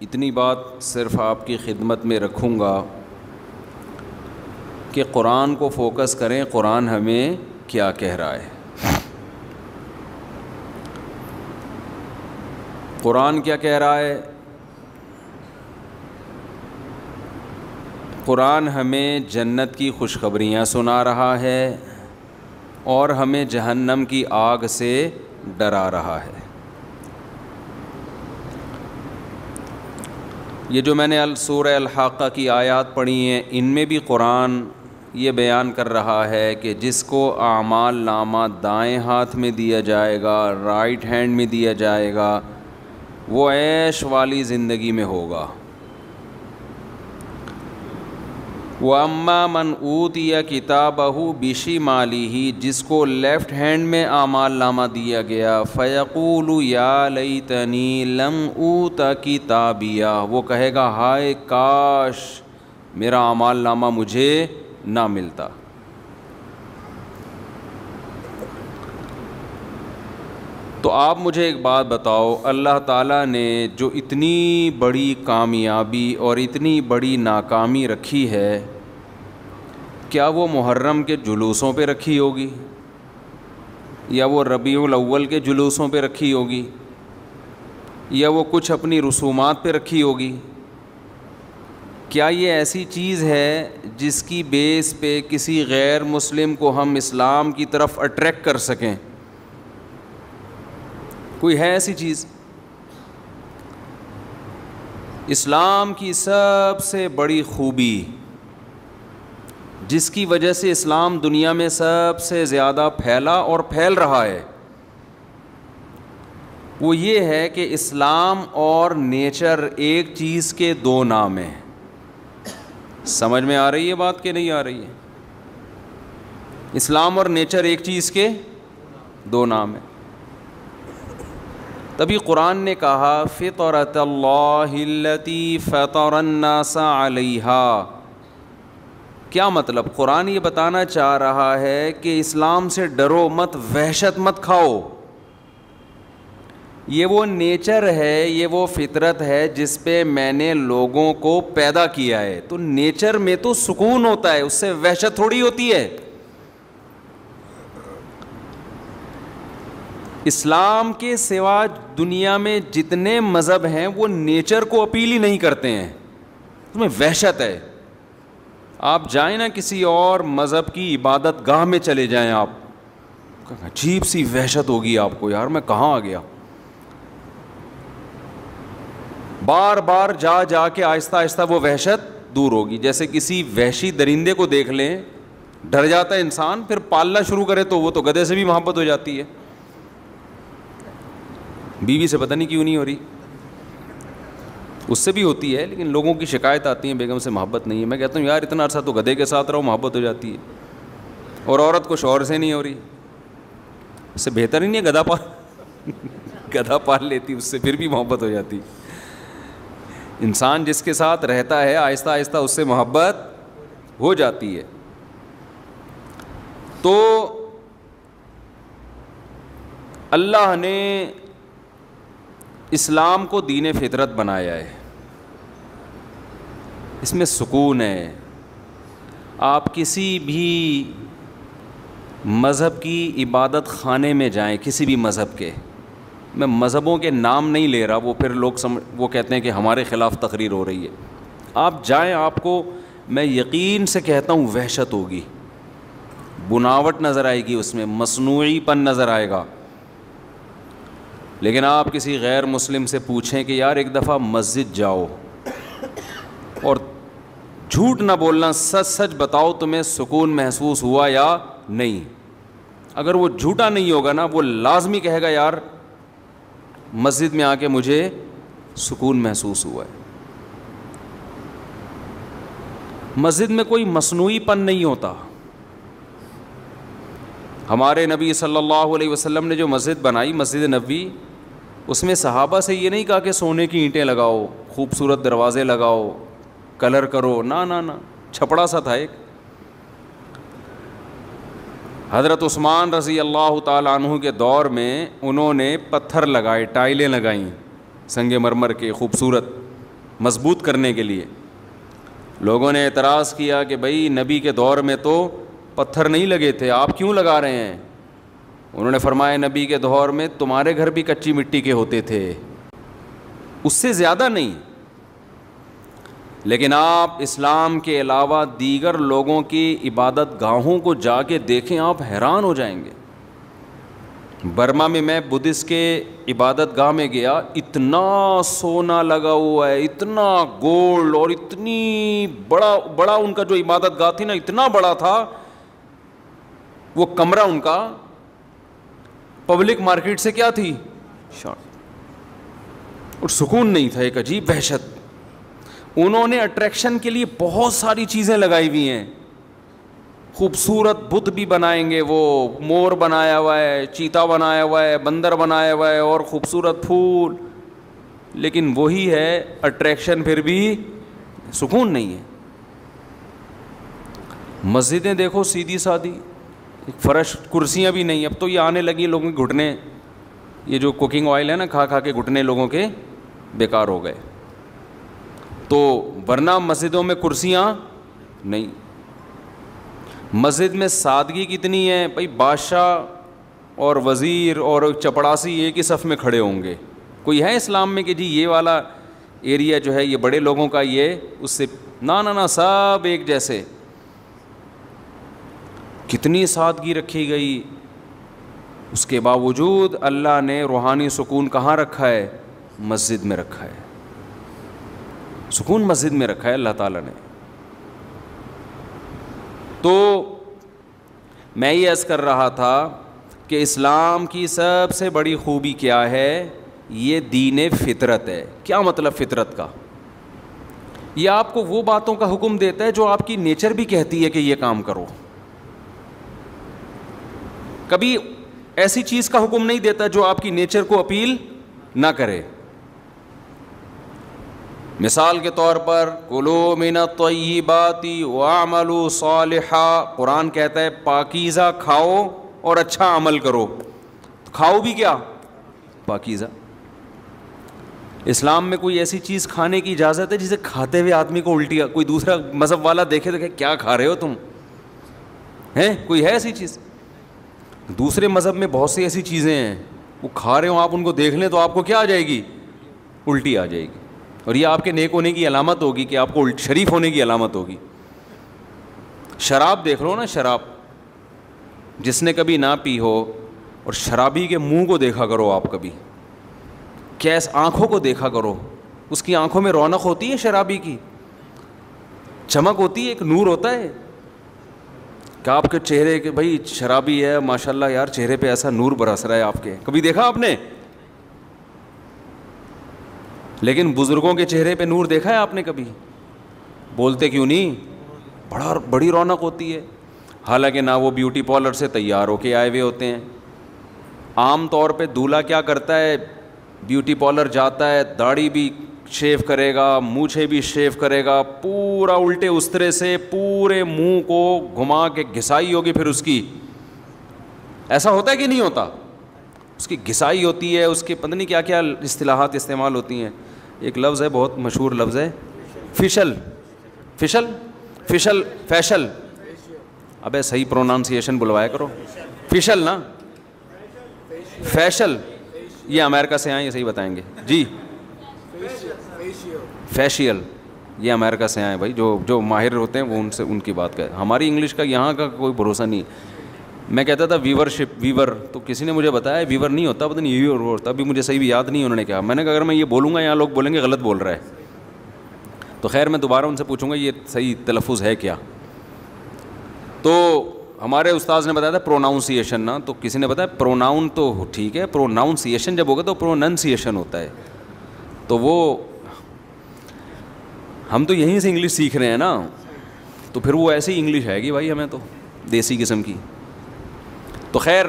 اتنی بات صرف آپ کی خدمت میں رکھوں گا کہ قرآن کو فوکس کریں، قرآن ہمیں کیا کہہ رہا ہے۔ قرآن کیا کہہ رہا ہے؟ قرآن ہمیں جنت کی خوشخبریاں سنا رہا ہے اور ہمیں جہنم کی آگ سے ڈرا رہا ہے۔ یہ جو میں نے سورہ الحاقہ کی آیات پڑھی ہیں، ان میں بھی قرآن یہ بیان کر رہا ہے کہ جس کو اعمال نامہ دائیں ہاتھ میں دیا جائے گا، رائٹ ہینڈ میں دیا جائے گا، وہ عیش والی زندگی میں ہوگا۔ وَأَمَّا مَنْ أُوتِيَ كِتَابَهُ بِشِمَالِهِ، جس کو لیفٹ ہینڈ میں اعمال نامہ دیا گیا، فَيَقُولُ يَا لَيْتَنِي لَمْ أُوتَ كِتَابِيَهْ، وہ کہے گا ہائے کاش میرا اعمال نامہ مجھے نہ ملتا۔ تو آپ مجھے ایک بات بتاؤ، اللہ تعالیٰ نے جو اتنی بڑی کامیابی اور اتنی بڑی ناکامی رکھی ہے، کیا وہ محرم کے جلوسوں پہ رکھی ہوگی یا وہ ربیع الاول کے جلوسوں پہ رکھی ہوگی یا وہ کچھ اپنی رسومات پہ رکھی ہوگی؟ کیا یہ ایسی چیز ہے جس کی بیس پہ کسی غیر مسلم کو ہم اسلام کی طرف اٹریکٹ کر سکیں؟ کوئی ہے ایسی چیز؟ اسلام کی سب سے بڑی خوبی، جس کی وجہ سے اسلام دنیا میں سب سے زیادہ پھیلا اور پھیل رہا ہے، وہ یہ ہے کہ اسلام اور نیچر ایک چیز کے دو نام ہیں۔ سمجھ میں آ رہی ہے بات کہ نہیں آ رہی ہے؟ اسلام اور نیچر ایک چیز کے دو نام ہیں۔ تبھی قرآن نے کہا فطرۃ اللہ التی فطر الناس علیہا۔ کیا مطلب؟ قرآن یہ بتانا چاہ رہا ہے کہ اسلام سے ڈرو مت، وحشت مت کھاؤ۔ یہ وہ نیچر ہے، یہ وہ فطرت ہے جس پہ میں نے لوگوں کو پیدا کیا ہے۔ تو نیچر میں تو سکون ہوتا ہے، اس سے وحشت تھوڑی ہوتی ہے۔ اسلام کے سوا دنیا میں جتنے مذہب ہیں وہ نیچر کو اپیل ہی نہیں کرتے ہیں، تمہیں وحشت ہے۔ آپ جائیں نا کسی اور مذہب کی عبادت گاہ میں چلے جائیں، آپ عجیب سی وحشت ہوگی آپ کو، یار میں کہاں آ گیا۔ بار بار جا جا کے آہستہ آہستہ وہ وحشت دور ہوگی۔ جیسے کسی وحشی درندے کو دیکھ لیں، ڈر جاتا ہے انسان، پھر پالنا شروع کرے تو وہ تو گدھے سے بھی محبت ہو جاتی ہے۔ بیوی سے پتہ نہیں کیوں نہیں ہو رہی، اس سے بھی ہوتی ہے، لیکن لوگوں کی شکایت آتی ہے بیگم سے محبت نہیں ہے۔ میں کہتا ہوں یار اتنا عرصہ تو گدھے کے ساتھ رہو، محبت ہو جاتی ہے، اور عورت کو شوہر سے نہیں ہو رہی، اس سے بہتر ہی نہیں ہے گدھا پال لیتی، اس سے پھر بھی محبت ہو جاتی۔ انسان جس کے ساتھ رہتا ہے آہستہ آہستہ اس سے محبت ہو جاتی ہے۔ تو اللہ نے اسلام کو دین فطرت بنایا ہے، اس میں سکون ہے۔ آپ کسی بھی مذہب کی عبادت خانے میں جائیں، کسی بھی مذہب کے، میں مذہبوں کے نام نہیں لے رہا، وہ پھر لوگ وہ کہتے ہیں کہ ہمارے خلاف تقریر ہو رہی ہے۔ آپ جائیں، آپ کو میں یقین سے کہتا ہوں وحشت ہوگی، بناوٹ نظر آئے گی، اس میں مصنوعی پن نظر آئے گا۔ لیکن آپ کسی غیر مسلم سے پوچھیں کہ یار ایک دفعہ مسجد جاؤ اور جھوٹ نہ بولنا، سچ سچ بتاؤ تمہیں سکون محسوس ہوا یا نہیں، اگر وہ جھوٹا نہیں ہوگا نا، وہ لازمی کہے گا یار مسجد میں آ کے مجھے سکون محسوس ہوا ہے۔ مسجد میں کوئی مصنوعی پن نہیں ہوتا۔ ہمارے نبی صلی اللہ علیہ وسلم نے جو مسجد بنائی، مسجد نبوی، اس میں صحابہ سے یہ نہیں کہا کہ سونے کی اینٹیں لگاؤ، خوبصورت دروازے لگاؤ، کلر کرو، نہ چھپڑا سا تھا ایک۔ حضرت عثمان رضی اللہ تعالیٰ عنہ کے دور میں انہوں نے پتھر لگائے، ٹائلیں لگائیں سنگ مرمر کے خوبصورت، مضبوط کرنے کے لیے. لوگوں نے اعتراض کیا کہ بھائی نبی کے دور میں تو پتھر نہیں لگے تھے, آپ کیوں لگا رہے ہیں؟ انہوں نے فرمایا نبی کے دور میں تمہارے گھر بھی کچی مٹی کے ہوتے تھے, اس سے زیادہ نہیں. لیکن آپ اسلام کے علاوہ دیگر لوگوں کی عبادت گاہوں کو جا کے دیکھیں, آپ حیران ہو جائیں گے. برما میں بدھسٹ کے عبادت گاہ میں گیا, اتنا سونا لگا ہوا ہے, اتنا گولڈ, اور اتنی بڑا ان کا جو عبادت گاہ تھی نا, اتنا بڑا تھا وہ کمرہ ان کا, پبلک مارکیٹ سے کیا تھی شارٹ, اور سکون نہیں تھا, ایک عجیب وحشت. انہوں نے اٹریکشن کے لیے بہت ساری چیزیں لگائی ہوئی ہیں, خوبصورت بت بھی بنائیں گے, وہ مور بنایا ہوا ہے, چیتا بنایا ہوا ہے, بندر بنایا ہوا ہے, اور خوبصورت پھول, لیکن وہی ہے اٹریکشن, پھر بھی سکون نہیں ہے. مسجدیں دیکھو سیدھی سادھی, فرش, کرسیاں بھی نہیں. اب تو یہ آنے لگی لوگوں کے گھٹنے, یہ جو کوکنگ آئل ہے نا, کھا کھا کے گھٹنے لوگوں کے بیکار ہو گئے. تو ورنہ مسجدوں میں کرسیاں نہیں. مسجد میں سادگی کتنی ہے بھائی, بادشاہ اور وزیر اور چپڑاسی ایک ہی صف میں کھڑے ہوں گے. کوئی ہے اسلام میں کہ جی یہ والا ایریا جو ہے یہ بڑے لوگوں کا, یہ اس سے نہ سب ایک جیسے. کتنی سادگی رکھی گئی. اس کے باوجود اللہ نے روحانی سکون کہاں رکھا ہے؟ مسجد میں رکھا ہے. سکون مسجد میں رکھا ہے اللہ تعالیٰ نے. تو میں یہ عرض کر رہا تھا کہ اسلام کی سب سے بڑی خوبی کیا ہے؟ یہ دین فطرت ہے. کیا مطلب فطرت کا؟ یہ آپ کو وہ باتوں کا حکم دیتا ہے جو آپ کی نیچر بھی کہتی ہے کہ یہ کام کرو. کبھی ایسی چیز کا حکم نہیں دیتا جو آپ کی نیچر کو اپیل نہ کرے. مثال کے طور پر کلوا من الطیبات واعملوا صالحا, قرآن کہتا ہے پاکیزہ کھاؤ اور اچھا عمل کرو. کھاؤ بھی کیا؟ پاکیزہ. اسلام میں کوئی ایسی چیز کھانے کی اجازت ہے جسے کھاتے ہوئے آدمی کو الٹی, کوئی دوسرا مذہب والا دیکھے تو کہ کیا کھا رہے ہو تم, ہیں کوئی ہے ایسی چیز؟ دوسرے مذہب میں بہت سی ایسی چیزیں ہیں, وہ کھا رہے ہوں, آپ ان کو دیکھ لیں تو آپ کو کیا آ جائے گی؟ الٹی آ جائے گی. اور یہ آپ کے نیک ہونے کی علامت ہوگی, کہ آپ کو شریف ہونے کی علامت ہوگی. شراب دیکھ لو نا, شراب جس نے کبھی نہ پی ہو, اور شرابی کے منہ کو دیکھا کرو آپ کبھی, کیس آنکھوں کو دیکھا کرو, اس کی آنکھوں میں رونق ہوتی ہے, شرابی کی چمک ہوتی ہے, ایک نور ہوتا ہے کہ آپ کے چہرے کے, بھائی شرابی ہے ماشاءاللہ یار, چہرے پہ ایسا نور برس رہا ہے آپ کے. کبھی دیکھا آپ نے؟ لیکن بزرگوں کے چہرے پہ نور دیکھا ہے آپ نے کبھی؟ بولتے کیوں نہیں؟ بڑی رونق ہوتی ہے. حالانکہ نہ وہ بیوٹی پارلر سے تیار ہو کے آئے ہوئے ہوتے ہیں. عام طور پہ دولہا کیا کرتا ہے؟ بیوٹی پارلر جاتا ہے, داڑھی بھی شیو کرے گا, مونچھیں بھی شیو کرے گا, پورا الٹے استرے سے پورے منہ کو گھما کے گھسائی ہوگی, پھر اس کی ایسا ہوتا ہے کہ نہیں ہوتا؟ اس کی گھسائی ہوتی ہے, اس کے پتہ نہیں کیا کیا اصطلاحات استعمال ہوتی ہیں. ایک لفظ ہے بہت مشہور لفظ ہے فیشل. فیشل. ابے صحیح پرونانسیشن بلوایا کرو. فیشل نا, فیشل. یہ امریکہ سے آئے, یہ صحیح بتائیں گے جی. فیشیل یہ امریکہ سے آئے بھائی, جو ماہر ہوتے ہیں وہ ان سے ان کی بات کریں. ہماری انگلش کا یہاں کا کوئی بھروسہ نہیں. میں کہتا تھا ویور, تو کسی نے مجھے بتایا ویور نہیں ہوتا, پتہ نہیں ویور ہوتا. ابھی مجھے صحیح بھی یاد نہیں انہوں نے کہا. میں نے کہا اگر میں یہ بولوں گا یہاں لوگ بولیں گے غلط بول رہا ہے, تو خیر میں دوبارہ ان سے پوچھوں گا یہ صحیح تلفظ ہے کیا. تو ہمارے استاذ نے بتایا تھا پروناؤنسیشن نا, تو کسی نے بتایا پروناؤن تو ٹھیک ہے, پروناؤنسیشن جب ہوگا تو پروننسیشن ہوتا ہے. تو وہ ہم تو یہیں سے انگلش سیکھ رہے ہیں نا, تو پھر وہ ایسی انگلش ہے گی بھائی ہمیں تو دیسی قسم کی. تو خیر,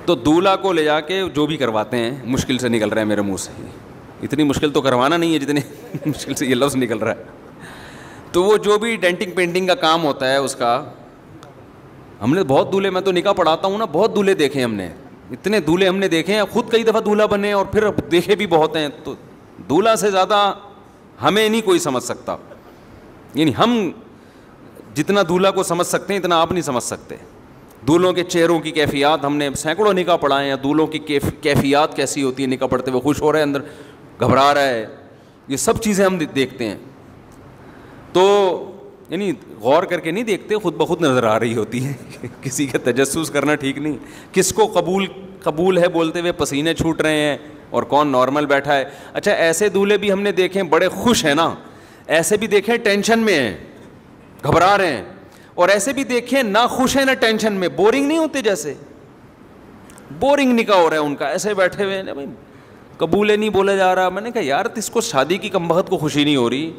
تو دولہا کو لے جا کے جو بھی کرواتے ہیں, مشکل سے نکل رہا ہے میرے منہ سے, اتنی مشکل تو کروانا نہیں ہے جتنے مشکل سے یہ لفظ نکل رہا ہے. تو وہ جو بھی ڈینٹنگ پینٹنگ کا کام ہوتا ہے اس کا, ہم نے بہت دولہے, میں تو نکاح پڑھاتا ہوں نا, بہت دولہے دیکھے ہم نے. اتنے دولہے ہم نے دیکھے ہیں, خود کئی دفعہ دولہا بنے اور پھر دیکھے بھی بہت ہیں. تو دولہا سے زیادہ ہمیں نہیں کوئی سمجھ سکتا, یعنی ہم جتنا دولہا کو سمجھ سکتے ہیں اتنا آپ نہیں سمجھ سکتے. دولہوں کے چہروں کی کیفیات, ہم نے سینکڑوں نکاح پڑھائے ہیں, دولہوں کی کیفیات کیسی ہوتی ہے نکاح پڑھتے ہوئے, خوش ہو رہے ہیں اندر گھبرا رہا ہے, یہ سب چیزیں ہم دیکھتے ہیں. تو یعنی غور کر کے نہیں دیکھتے, خود بخود نظر آ رہی ہوتی ہے. کسی کا تجسس کرنا ٹھیک نہیں. کس کو قبول ہے بولتے ہوئے پسینے چھوٹ رہے ہیں اور کون نارمل بیٹھا ہے. اچھا ایسے دولہے بھی ہم نے دیکھے ہیں بڑے خوش ہیں نا, ایسے بھی دیکھیں ٹینشن میں ہیں, گھبرا رہے ہیں, اور ایسے بھی دیکھیں نہ خوش ہیں نہ ٹینشن میں, بورنگ نہیں ہوتے, جیسے بورنگ نکاح ہو رہا ہے ان کا, ایسے بیٹھے ہوئے ہیں, قبول نہیں بولا جا رہا. میں نے کہا یار اس کو شادی کی کمبخت کو خوشی نہیں ہو رہی,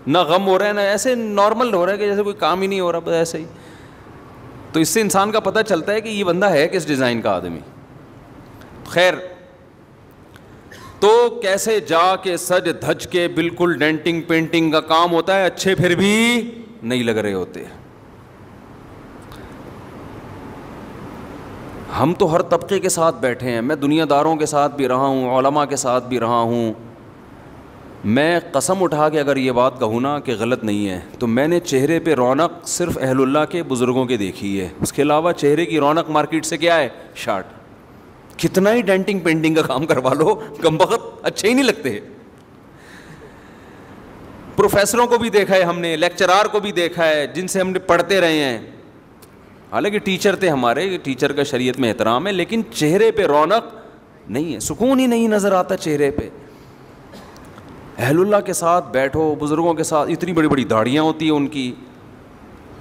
نہ غم ہو رہا ہے, نہ ایسے نارمل ہو رہا ہے کہ جیسے کوئی کام ہی نہیں ہو رہا, بس ایسے ہی. تو اس سے انسان کا پتہ چلتا ہے کہ یہ بندہ ہے کس ڈیزائن کا آدمی. خیر, تو کیسے جا کے سج دھج کے بالکل ڈینٹنگ پینٹنگ کا کام ہوتا ہے, اچھے پھر بھی نہیں لگ رہے ہوتے. ہم تو ہر طبقے کے ساتھ بیٹھے ہیں, میں دنیا داروں کے ساتھ بھی رہا ہوں, علماء کے ساتھ بھی رہا ہوں. میں قسم اٹھا کے اگر یہ بات کہوں نا کہ غلط نہیں ہے, تو میں نے چہرے پہ رونق صرف اہل اللہ کے بزرگوں کے دیکھی ہے, اس کے علاوہ چہرے کی رونق مارکیٹ سے کیا ہے, شارٹ. کتنا ہی ڈینٹنگ پینٹنگ کا کام کروا لو, کمبخت اچھے ہی نہیں لگتے. پروفیسروں کو بھی دیکھا ہے ہم نے, لیکچرار کو بھی دیکھا ہے, جن سے ہم نے پڑھتے رہے ہیں, حالانکہ ٹیچر تھے ہمارے, ٹیچر کا شریعت میں احترام ہے, لیکن چہرے پہ رونق نہیں ہے, سکون ہی نہیں نظر آتا چہرے پہ. اہل اللہ کے ساتھ بیٹھو, بزرگوں کے ساتھ, اتنی بڑی بڑی داڑھیاں ہوتی ہیں ان کی.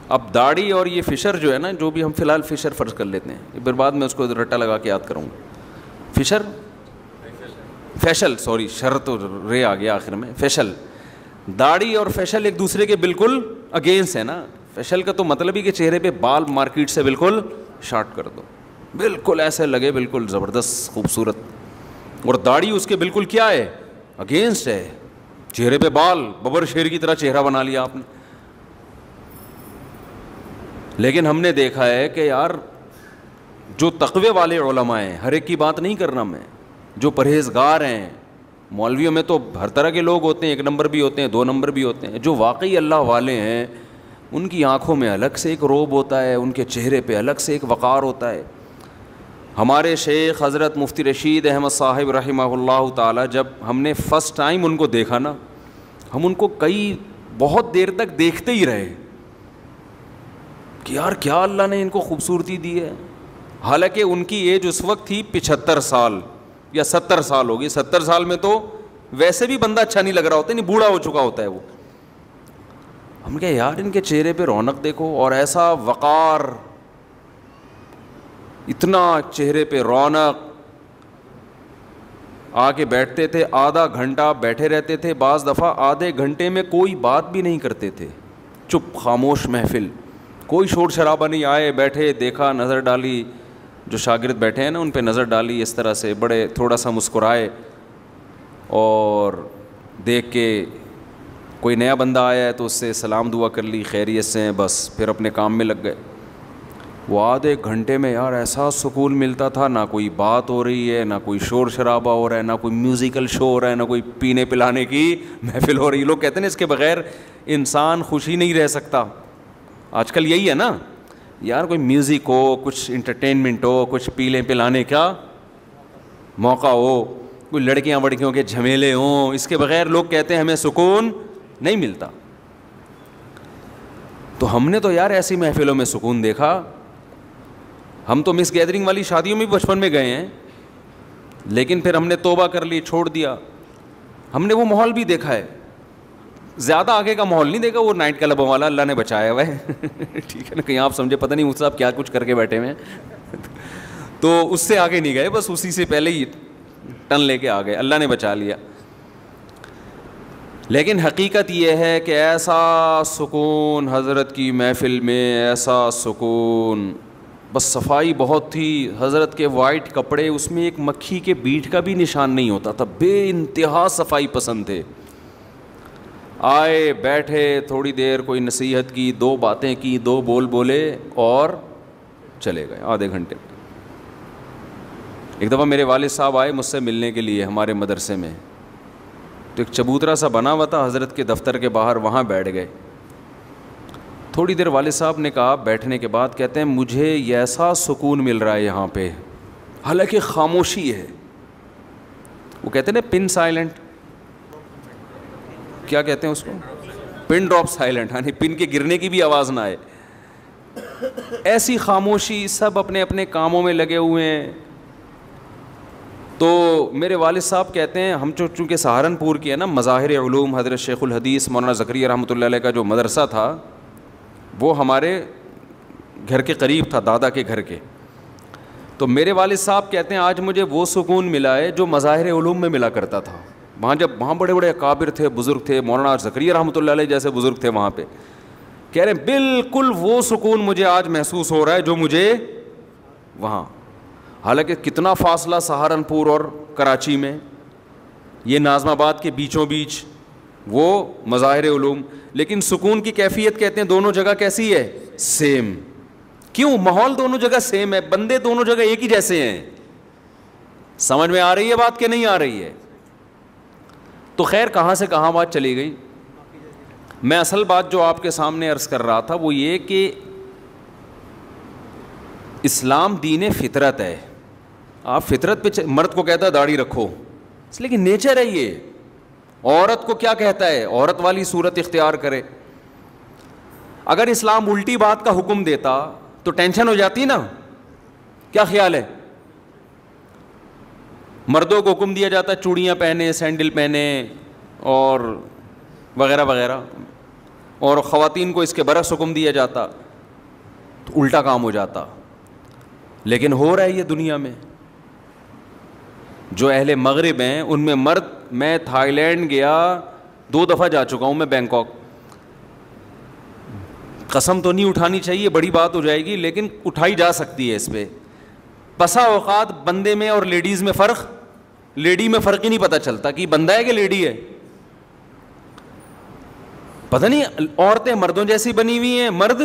اب داڑھی اور یہ فشر جو ہے نا, جو بھی ہم فی الحال فشر فرض کر لیتے ہیں, پھر بعد میں اس کو رٹا لگا کے یاد کروں گا. فشر فیشل, سوری شر تو رے آ گیا آخر میں, فیشل. داڑھی اور فیشل ایک دوسرے کے بالکل اگینسٹ ہے نا. فیشل کا تو مطلب ہی کہ چہرے پہ بال مارکیٹ سے بالکل شارٹ کر دو, بالکل ایسے لگے بالکل زبردست خوبصورت, اور داڑھی اس کے بالکل کیا ہے, اگینسٹ ہے. چہرے پہ بال, ببر شیر کی طرح چہرہ بنا لیا آپ نے. لیکن ہم نے دیکھا ہے کہ یار جو تقوی والے علماء ہیں, ہر ایک کی بات نہیں کرنا میں, جو پرہیزگار ہیں, مولویوں میں تو ہر طرح کے لوگ ہوتے ہیں, 1 نمبر بھی ہوتے ہیں, 2 نمبر بھی ہوتے ہیں, جو واقعی اللہ والے ہیں ان کی آنکھوں میں الگ سے ایک روب ہوتا ہے, ان کے چہرے پہ الگ سے ایک وقار ہوتا ہے. ہمارے شیخ حضرت مفتی رشید احمد صاحب رحمہ اللہ تعالی, جب ہم نے فرسٹ ٹائم ان کو دیکھا نا, ہم ان کو بہت دیر تک دیکھتے ہی رہے کہ یار کیا اللہ نے ان کو خوبصورتی دی ہے. حالانکہ ان کی ایج اس وقت تھی 75 سال یا 70 سال ہوگی. 70 سال میں تو ویسے بھی بندہ اچھا نہیں لگ رہا ہوتا, نہیں بوڑھا ہو چکا ہوتا ہے وہ. ہم کہا یار ان کے چہرے پہ رونق دیکھو, اور ایسا وقار, اتنا چہرے پہ رونق. آ کے بیٹھتے تھے, آدھا گھنٹہ بیٹھے رہتے تھے, بعض دفعہ آدھے گھنٹے میں کوئی بات بھی نہیں کرتے تھے, چپ خاموش محفل, کوئی شور شرابہ نہیں. آئے بیٹھے, دیکھا, نظر ڈالی, جو شاگرد بیٹھے ہیں نا ان پہ نظر ڈالی اس طرح سے, بڑے تھوڑا سا مسکرائے, اور دیکھ کے کوئی نیا بندہ آیا ہے تو اس سے سلام دعا کر لی, خیریت سے ہیں, بس پھر اپنے کام میں لگ گئے. وہ آدھے گھنٹے میں یار ایسا سکون ملتا تھا, نہ کوئی بات ہو رہی ہے, نہ کوئی شور شرابہ ہو رہا ہے, نہ کوئی میوزیکل شو ہو رہا ہے, نہ کوئی پینے پلانے کی محفل ہو رہی ہے. لوگ کہتے ہیں اس کے بغیر انسان خوشی نہیں رہ سکتا. آج کل یہی ہے نا یار, کوئی میوزک ہو, کچھ انٹرٹینمنٹ ہو, کچھ پینے پلانے کا موقع ہو, کوئی لڑکیاں وڑکیوں کے جھمیلے ہوں, اس کے بغیر لوگ کہتے ہیں ہمیں سکون نہیں ملتا. تو ہم نے تو یار ایسی محفلوں میں سکون دیکھا. ہم تو مس گیدرنگ والی شادیوں میں بچپن میں گئے ہیں, لیکن پھر ہم نے توبہ کر لی, چھوڑ دیا. ہم نے وہ ماحول بھی دیکھا ہے, زیادہ آگے کا ماحول نہیں دیکھا, وہ نائٹ کلبوں والا اللہ نے بچایا ہوا ہے. ٹھیک ہے نا, کہیں آپ سمجھے پتہ نہیں مجھ صاحب کیا کچھ کر کے بیٹھے ہوئے ہیں. تو اس سے آگے نہیں گئے, بس اسی سے پہلے ہی ٹن لے کے آ گئے, اللہ نے بچا لیا. لیکن حقیقت یہ ہے کہ ایسا سکون حضرت کی محفل میں, ایسا سکون, بس صفائی بہت تھی. حضرت کے وائٹ کپڑے, اس میں ایک مکھی کے بیٹ کا بھی نشان نہیں ہوتا تھا, بے انتہا صفائی پسند تھے. آئے بیٹھے, تھوڑی دیر کوئی نصیحت کی, 2 باتیں کی, 2 بول بولے اور چلے گئے آدھے گھنٹے. ایک دفعہ میرے والد صاحب آئے مجھ سے ملنے کے لیے ہمارے مدرسے میں، تو ایک چبوترا سا بنا ہوا تھا حضرت کے دفتر کے باہر، وہاں بیٹھ گئے. تھوڑی دیر والد صاحب نے کہا بیٹھنے کے بعد، کہتے ہیں مجھے ایسا سکون مل رہا ہے یہاں پہ، حالانکہ خاموشی ہے. وہ کہتے ہیں نا پن سائلنٹ، کیا کہتے ہیں اس کو، پن ڈراپ سائلنٹ، یعنی پن کے گرنے کی بھی آواز نہ آئے. ایسی خاموشی، سب اپنے اپنے کاموں میں لگے ہوئے ہیں. تو میرے والد صاحب کہتے ہیں ہم چونکہ سہارنپور کی ہے نا، مظاہر علوم حضرت شیخ الحدیث مولانا زکریا رحمۃ اللہ علیہ کا جو مدرسہ تھا وہ ہمارے گھر کے قریب تھا، دادا کے گھر کے. تو میرے والد صاحب کہتے ہیں آج مجھے وہ سکون ملا ہے جو مظاہر علوم میں ملا کرتا تھا. وہاں بڑے بڑے اکابر تھے، بزرگ تھے، مولانا زکریا رحمۃ اللہ علیہ جیسے بزرگ تھے وہاں پہ. کہہ رہے ہیں بالکل وہ سکون مجھے آج محسوس ہو رہا ہے جو مجھے وہاں. حالانکہ کتنا فاصلہ سہارنپور اور کراچی میں، یہ ناظم آباد کے بیچوں بیچ وہ مظاہر علوم، لیکن سکون کی کیفیت کہتے ہیں دونوں جگہ کیسی ہے، سیم. کیوں؟ ماحول دونوں جگہ سیم ہے، بندے دونوں جگہ ایک ہی جیسے ہیں. سمجھ میں آ رہی ہے بات کہ نہیں آ رہی ہے؟ تو خیر کہاں سے کہاں بات چلی گئی. میں اصل بات جو آپ کے سامنے عرض کر رہا تھا وہ یہ کہ اسلام دین فطرت ہے. آپ فطرت پہ مرد کو کہتا ہے داڑھی رکھو، اس لیے کہ نیچر ہے یہ. عورت کو کیا کہتا ہے، عورت والی صورت اختیار کرے. اگر اسلام الٹی بات کا حکم دیتا تو ٹینشن ہو جاتی نا. کیا خیال ہے؟ مردوں کو حکم دیا جاتا چوڑیاں پہنے، سینڈل پہنے اور وغیرہ وغیرہ، اور خواتین کو اس کے برعکس حکم دیا جاتا تو الٹا کام ہو جاتا. لیکن ہو رہا ہے یہ دنیا میں. جو اہل مغرب ہیں ان میں مرد، میں تھائی لینڈ گیا 2 دفعہ جا چکا ہوں، میں بینکاک. قسم تو نہیں اٹھانی چاہیے، بڑی بات ہو جائے گی، لیکن اٹھائی جا سکتی ہے اس پہ. بسا اوقات بندے میں اور لیڈیز میں فرق، لیڈی میں فرق ہی نہیں پتہ چلتا کہ بندہ ہے کہ لیڈی ہے. پتہ نہیں عورتیں مردوں جیسی بنی ہوئی ہیں، مرد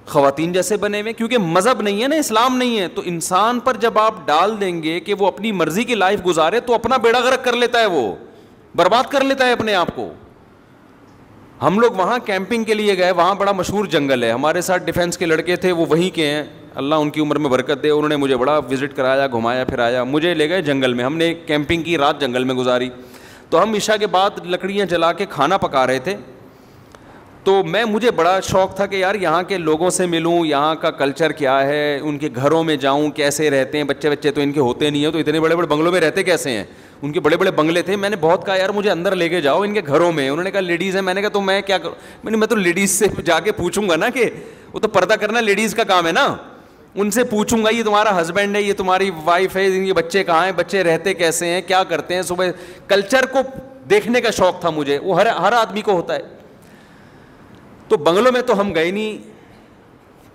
خواتین جیسے بنے ہوئے، کیونکہ مذہب نہیں ہے نا، اسلام نہیں ہے. تو انسان پر جب آپ ڈال دیں گے کہ وہ اپنی مرضی کی لائف گزارے تو اپنا بیڑا غرق کر لیتا ہے، وہ برباد کر لیتا ہے اپنے آپ کو. ہم لوگ وہاں کیمپنگ کے لیے گئے، وہاں بڑا مشہور جنگل ہے. ہمارے ساتھ ڈیفینس کے لڑکے تھے، وہ وہیں کے ہیں، اللہ ان کی عمر میں برکت دے. انہوں نے مجھے بڑا وزٹ کرایا، گھمایا پھرایا، مجھے لے گئے جنگل میں. ہم نے کیمپنگ کی، رات جنگل میں گزاری. تو ہم عشاء کے بعد لکڑیاں جلا کے کھانا پکا رہے تھے. تو مجھے بڑا شوق تھا کہ یار یہاں کے لوگوں سے ملوں، یہاں کا کلچر کیا ہے، ان کے گھروں میں جاؤں، کیسے رہتے ہیں. بچے تو ان کے ہوتے نہیں ہیں، تو اتنے بڑے بڑے بنگلوں میں رہتے کیسے ہیں. ان کے بڑے بڑے بنگلے تھے. میں نے بہت کہا یار مجھے اندر لے کے جاؤ ان کے گھروں میں. انہوں نے کہا لیڈیز ہیں. میں نے کہا تو میں کیا کروں. میں تو لیڈیز سے جا کے پوچھوں گا نا، کہ وہ تو پردہ کرنا لیڈیز کا کام ہے نا. ان سے پوچھوں گا یہ تمہارا ہسبینڈ ہے، یہ تمہاری وائف ہے، یہ بچے کہاں ہیں، بچے رہتے کیسے ہیں، کیا کرتے ہیں صبح. کلچر کو دیکھنے کا شوق تھا مجھے، وہ ہر آدمی کو ہوتا ہے. تو بنگلوں میں تو ہم گئے نہیں.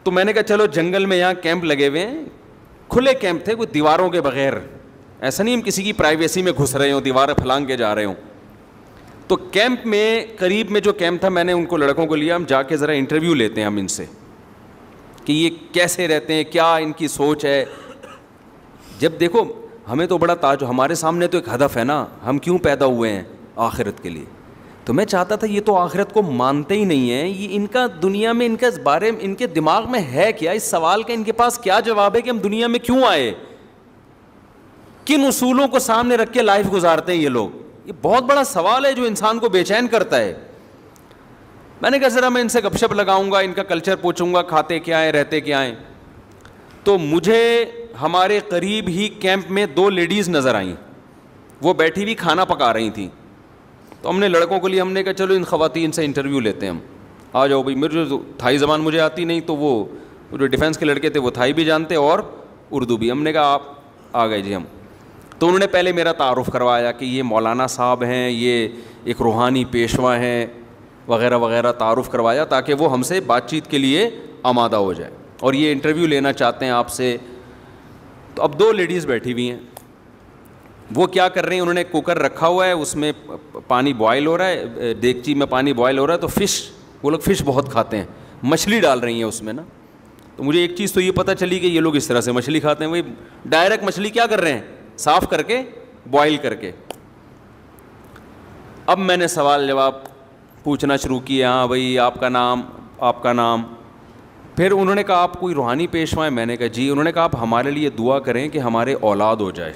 تو میں نے کہا چلو جنگل میں یہاں کیمپ لگے ہوئے ہیں، کھلے کیمپ تھے، کوئی دیواروں کے بغیر. ایسا نہیں ہم کسی کی پرائیویسی میں گھس رہے ہوں، دیواریں پھلانگ کے جا رہے ہوں. تو کیمپ میں قریب میں جو کیمپ تھا، میں نے ان کو لڑکوں کو لیا، ہم جا کے ذرا انٹرویو لیتے ہیں ہم ان سے کہ یہ کیسے رہتے ہیں، کیا ان کی سوچ ہے. جب دیکھو ہمیں تو بڑا تاج، ہمارے سامنے تو ایک ہدف ہے نا، ہم کیوں پیدا ہوئے ہیں، آخرت کے لیے. تو میں چاہتا تھا یہ تو آخرت کو مانتے ہی نہیں ہیں، یہ ان کا دنیا میں ان کے بارے میں ان کے دماغ میں ہے کیا، اس سوال کا ان کے پاس کیا جواب ہے کہ ہم دنیا میں کیوں آئے، کن اصولوں کو سامنے رکھ کے لائف گزارتے ہیں یہ لوگ. یہ بہت بڑا سوال ہے جو انسان کو بے چین کرتا ہے. میں نے کہا ذرا میں ان سے گپ شپ لگاؤں گا، ان کا کلچر پوچھوں گا، کھاتے کیا ہیں، رہتے کیا ہیں. تو مجھے ہمارے قریب ہی کیمپ میں 2 لیڈیز نظر آئیں، وہ بیٹھی ہوئی کھانا پکا رہی تھیں. تو ہم نے لڑکوں کے لیے ہم نے کہا چلو ان خواتین سے انٹرویو لیتے ہیں ہم. آ جاؤ بھائی. میرے جو تھائی زبان مجھے آتی نہیں، تو وہ جو ڈیفینس کے لڑکے تھے وہ تھائی بھی جانتے اور اردو بھی. ہم نے کہا آپ آ گئے جی ہم. تو انہوں نے پہلے میرا تعارف کروایا کہ یہ مولانا صاحب ہیں، یہ ایک روحانی پیشوا ہیں وغیرہ وغیرہ، تعارف کروایا تاکہ وہ ہم سے بات چیت کے لیے آمادہ ہو جائے، اور یہ انٹرویو لینا چاہتے ہیں آپ سے. تو اب 2 لیڈیز بیٹھی ہوئی ہیں، وہ کیا کر رہی ہیں، انہوں نے کوکر رکھا ہوا ہے، اس میں پانی بوائل ہو رہا ہے، دیگچی میں پانی بوائل ہو رہا ہے. تو فش، وہ لوگ فش بہت کھاتے ہیں، مچھلی ڈال رہی ہیں اس میں نا. تو مجھے ایک چیز تو یہ پتہ چلی کہ یہ لوگ اس طرح سے مچھلی کھاتے ہیں. وہی ڈائریکٹ مچھلی کیا کر رہے ہیں, صاف کر کے بوائل کر کے. اب میں نے سوال جواب پوچھنا شروع کیا, ہاں بھائی آپ کا نام, آپ کا نام. پھر انہوں نے کہا آپ کوئی روحانی پیشوا ہیں؟ میں نے کہا جی. انہوں نے کہا آپ ہمارے لیے دعا کریں کہ ہمارے اولاد ہو جائے.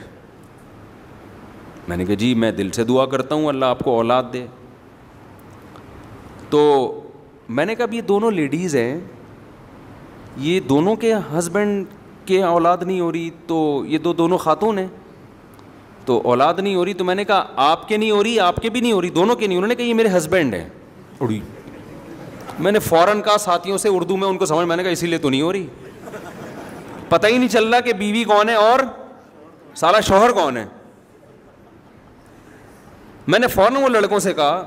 میں نے کہا جی میں دل سے دعا کرتا ہوں اللہ آپ کو اولاد دے. تو میں نے کہا یہ دونوں لیڈیز ہیں, یہ دونوں کے ہسبینڈ کے اولاد نہیں ہو رہی, تو یہ دونوں خاتون ہیں تو اولاد نہیں ہو رہی. تو میں نے کہا آپ کے نہیں ہو رہی, آپ کے بھی نہیں ہو رہی, دونوں کے نہیں. انہوں نے کہا یہ میرے ہسبینڈ ہیں. اڑی. میں نے فوراً کہا ساتھیوں سے اردو میں ان کو سمجھ, میں نے کہا اسی لیے تو نہیں ہو رہی. پتہ ہی نہیں چل رہا کہ بیوی کون ہے اور سارا شوہر کون ہے. میں نے فوراً وہ لڑکوں سے کہا,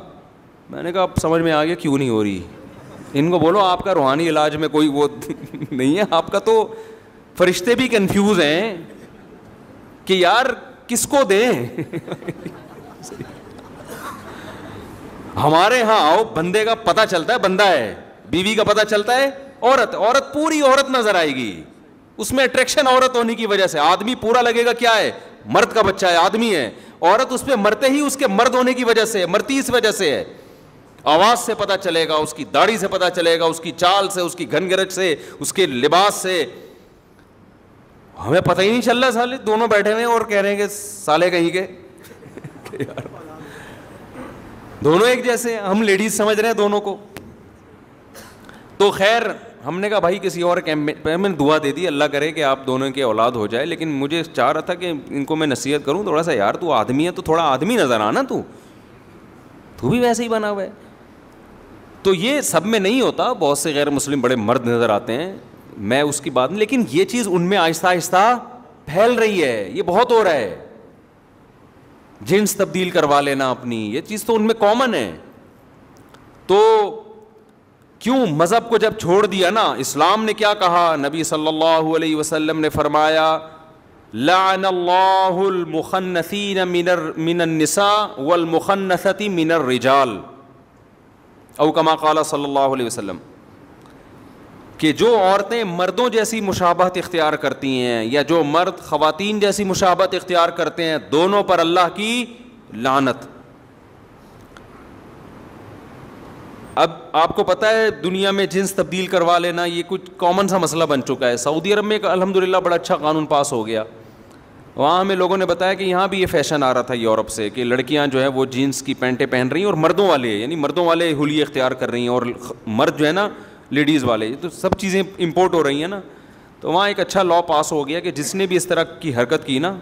میں نے کہا اب سمجھ میں آ گیا کیوں نہیں ہو رہی. ان کو بولو آپ کا روحانی علاج میں کوئی وہ نہیں ہے, آپ کا تو فرشتے بھی کنفیوز ہیں کہ یار کس کو دیں. ہمارے ہاں آؤ, بندے کا پتہ چلتا ہے بندہ ہے, بیوی کا پتہ چلتا ہے عورت. عورت پوری عورت نظر آئے گی, اس میں اٹریکشن عورت ہونے کی وجہ سے. آدمی پورا لگے گا کیا ہے, مرد کا بچہ ہے, آدمی ہے. عورت اس پہ مرتے ہی اس کے مرد ہونے کی وجہ سے, مرتی اس وجہ سے ہے. آواز سے پتہ چلے گا, اس کی داڑھی سے پتہ چلے گا, اس کی چال سے, اس کی گھن گرج سے, اس کے لباس سے. ہمیں پتہ ہی نہیں چل رہا, سالے دونوں بیٹھے ہوئے ہیں اور کہہ رہے ہیں کہ سالے کہیں کے دونوں ایک جیسے ہیں, ہم لیڈیز سمجھ رہے ہیں دونوں کو. تو خیر ہم نے کہا بھائی کسی اور کیمپ پہ میں نے دعا دے دی, اللہ کرے کہ آپ دونوں کے اولاد ہو جائے. لیکن مجھے چاہ رہا تھا کہ ان کو میں نصیحت کروں تھوڑا سا, یار تو آدمی ہے تو تھوڑا آدمی نظر آنا, تو بھی ویسے ہی بنا ہوا ہے. تو یہ سب میں نہیں ہوتا, بہت سے غیر مسلم بڑے مرد نظر آتے ہیں, میں اس کی بات نہیں, لیکن یہ چیز ان میں آہستہ آہستہ پھیل رہی ہے, یہ بہت ہو رہا ہے. جنس تبدیل کروا لینا اپنی, یہ چیز تو ان میں کامن ہے. تو کیوں مذہب کو جب چھوڑ دیا نا, اسلام نے کیا کہا, نبی صلی اللہ علیہ وسلم نے فرمایا لعن اللہ المخنثین من النساء والمخنثۃ من الرجال, او کما قال صلی اللہ علیہ وسلم, کہ جو عورتیں مردوں جیسی مشابہت اختیار کرتی ہیں یا جو مرد خواتین جیسی مشابہت اختیار کرتے ہیں, دونوں پر اللہ کی لعنت. اب آپ کو پتہ ہے دنیا میں جنس تبدیل کروا لینا یہ کچھ کامن سا مسئلہ بن چکا ہے. سعودی عرب میں الحمدللہ بڑا اچھا قانون پاس ہو گیا. وہاں ہمیں لوگوں نے بتایا کہ یہاں بھی یہ فیشن آ رہا تھا یورپ سے, کہ لڑکیاں جو ہیں وہ جینس کی پینٹیں پہن رہی ہیں اور مردوں والے, یعنی مردوں والے حلیے اختیار کر رہی ہیں, اور مرد جو ہے نا لیڈیز والے, تو سب چیزیں امپورٹ ہو رہی ہیں نا. تو وہاں ایک اچھا لا پاس ہو گیا کہ جس نے بھی اس طرح کی حرکت کی نا,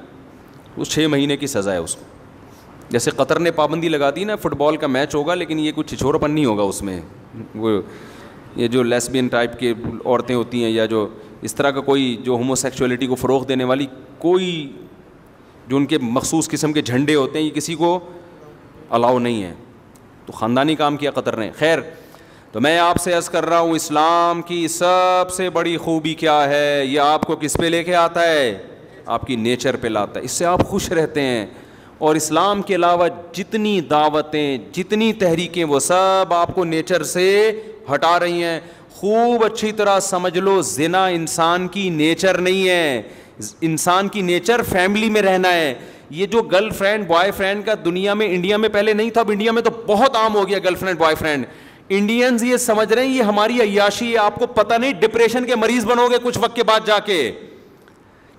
اس 6 مہینے کی سزا ہے اس کو. جیسے قطر نے پابندی لگا دی نا, فٹ بال کا میچ ہوگا لیکن یہ کچھ چھچورپن نہیں ہوگا اس میں, وہ یہ جو لیسبین ٹائپ کے عورتیں ہوتی ہیں یا جو اس طرح کا کوئی جو ہومو سیکچولیٹی کو فروغ دینے والی کوئی جو ان کے مخصوص قسم کے جھنڈے ہوتے ہیں, یہ کسی کو الاؤ نہیں ہے. تو خاندانی کام کیا قطر نے. خیر, تو میں آپ سے عرض کر رہا ہوں اسلام کی سب سے بڑی خوبی کیا ہے, یہ آپ کو کس پہ لے کے آتا ہے, آپ کی نیچر پہ لاتا ہے, اس سے آپ خوش رہتے ہیں. اور اسلام کے علاوہ جتنی دعوتیں جتنی تحریکیں وہ سب آپ کو نیچر سے ہٹا رہی ہیں. خوب اچھی طرح سمجھ لو, زنا انسان کی نیچر نہیں ہے, انسان کی نیچر فیملی میں رہنا ہے. یہ جو گرل فرینڈ بوائے فرینڈ کا دنیا میں, انڈیا میں پہلے نہیں تھا, اب انڈیا میں تو بہت عام ہو گیا girl friend boy friend. Indians یہ سمجھ رہے ہیں یہ ہماری عیاشی ہے. آپ کو پتہ نہیں ڈپریشن کے مریض بنو گے کچھ وقت کے بعد جا کے.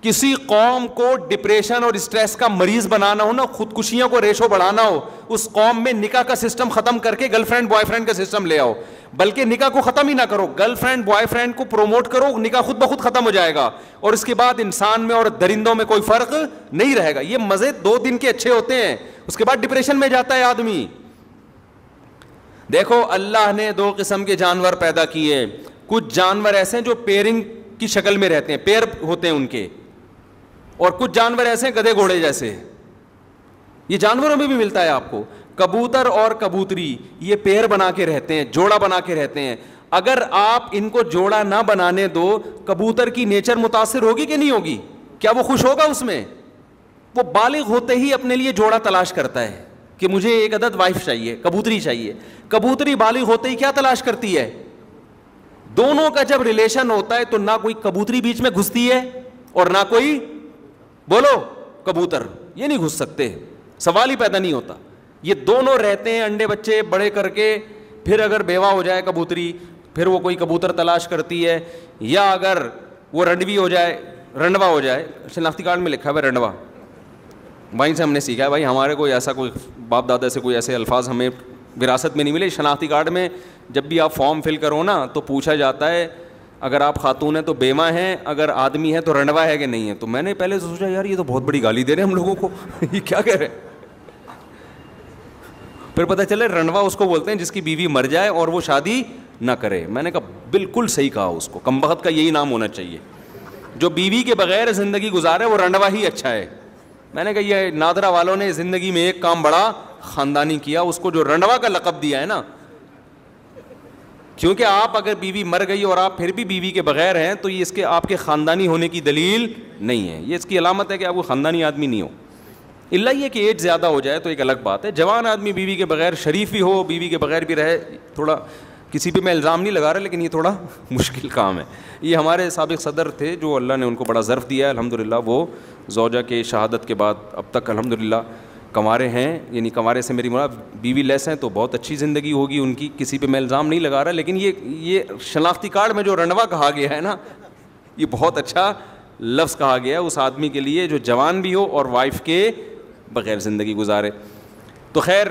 کسی قوم کو ڈپریشن اور اسٹریس کا مریض بنانا ہو نا, خودکشیوں کو ریشو بڑھانا ہو, اس قوم میں نکاح کا سسٹم ختم کر کے گرل فرینڈ بوائے فرینڈ کا سسٹم لے آؤ. بلکہ نکاح کو ختم ہی نہ کرو, گرل فرینڈ بوائے فرینڈ کو پروموٹ کرو, نکاح خود بخود ختم ہو جائے گا. اور اس کے بعد انسان میں اور درندوں میں کوئی فرق نہیں رہے گا. یہ مزے 2 دن کے اچھے ہوتے ہیں, اس کے بعد ڈپریشن میں جاتا ہے آدمی. دیکھو اللہ نے 2 قسم کے جانور پیدا کیے. کچھ جانور ایسے ہیں جو پیرنگ کی شکل میں رہتے ہیں, پیر ہوتے ہیں ان کے, اور کچھ جانور ایسے ہیں گدھے گھوڑے جیسے. یہ جانوروں میں بھی ملتا ہے آپ کو. کبوتر اور کبوتری یہ پیر بنا کے رہتے ہیں, جوڑا بنا کے رہتے ہیں. اگر آپ ان کو جوڑا نہ بنانے دو, کبوتر کی نیچر متاثر ہوگی کہ نہیں ہوگی؟ کیا وہ خوش ہوگا اس میں؟ وہ بالغ ہوتے ہی اپنے لیے جوڑا تلاش کرتا ہے کہ مجھے ایک عدد وائف چاہیے, کبوتری چاہیے. کبوتری بالغ ہوتے ہی کیا تلاش کرتی ہے؟ دونوں کا جب ریلیشن ہوتا ہے تو نہ کوئی کبوتری بیچ میں گھستی ہے اور نہ کوئی بولو کبوتر, یہ نہیں گھس سکتے, سوال ہی پیدا نہیں ہوتا. یہ دونوں رہتے ہیں انڈے بچے بڑے کر کے, پھر اگر بیوہ ہو جائے کبوتری پھر وہ کوئی کبوتر تلاش کرتی ہے, یا اگر وہ رنڈوی ہو جائے, رنڈوا ہو جائے, شناختی کارڈ میں لکھا ہوا ہے رنڈوا, وہیں سے ہم نے سیکھا ہے بھائی, ہمارے کوئی ایسا کوئی باپ دادا سے کوئی ایسے الفاظ ہمیں وراثت میں نہیں ملے. شناختی کارڈ میں جب بھی آپ فارم فل کرو نا تو پوچھا جاتا ہے اگر آپ خاتون ہیں تو بیوہ ہیں, اگر آدمی ہے تو رنڈوا ہے کہ نہیں ہے. تو میں نے پہلے سوچا یار یہ تو بہت بڑی گالی دے رہے ہیں ہم لوگوں کو, یہ کیا کہہ رہے ہیں. پھر پتہ چلے رنڈوا اس کو بولتے ہیں جس کی بیوی مر جائے اور وہ شادی نہ کرے. میں نے کہا بالکل صحیح کہا, اس کو کمبخت کا یہی نام ہونا چاہیے, جو بیوی کے بغیر زندگی گزارے وہ رنڈوا ہی اچھا ہے. میں نے کہا یہ نادرا والوں نے زندگی میں ایک کام بڑا خاندانی کیا, اس کو جو رنڈوا کا لقب دیا ہے نا, کیونکہ آپ اگر بیوی مر گئی اور آپ پھر بھی بیوی کے بغیر ہیں تو یہ اس کے آپ کے خاندانی ہونے کی دلیل نہیں ہے, یہ اس کی علامت ہے کہ آپ کو خاندانی آدمی نہیں ہو. اللہ یہ کہ ایج زیادہ ہو جائے تو ایک الگ بات ہے, جوان آدمی بیوی کے بغیر شریف بھی ہو, بیوی کے بغیر بھی رہے, تھوڑا کسی پہ میں الزام نہیں لگا رہا لیکن یہ تھوڑا مشکل کام ہے. یہ ہمارے سابق صدر تھے جو اللہ نے ان کو بڑا ظرف دیا ہے الحمدللہ, وہ زوجہ کے شہادت کے بعد اب تک الحمدللہ کنوارے ہیں, یعنی کنوارے سے میری مراد بیوی لیس ہیں, تو بہت اچھی زندگی ہوگی ان کی, کسی پہ میں الزام نہیں لگا رہا. لیکن یہ شناختی کارڈ میں جو رنڈوا کہا گیا ہے نا, یہ بہت اچھا لفظ کہا گیا ہے اس آدمی کے لیے جو جوان بھی ہو اور وائف کے بغیر زندگی گزارے. تو خیر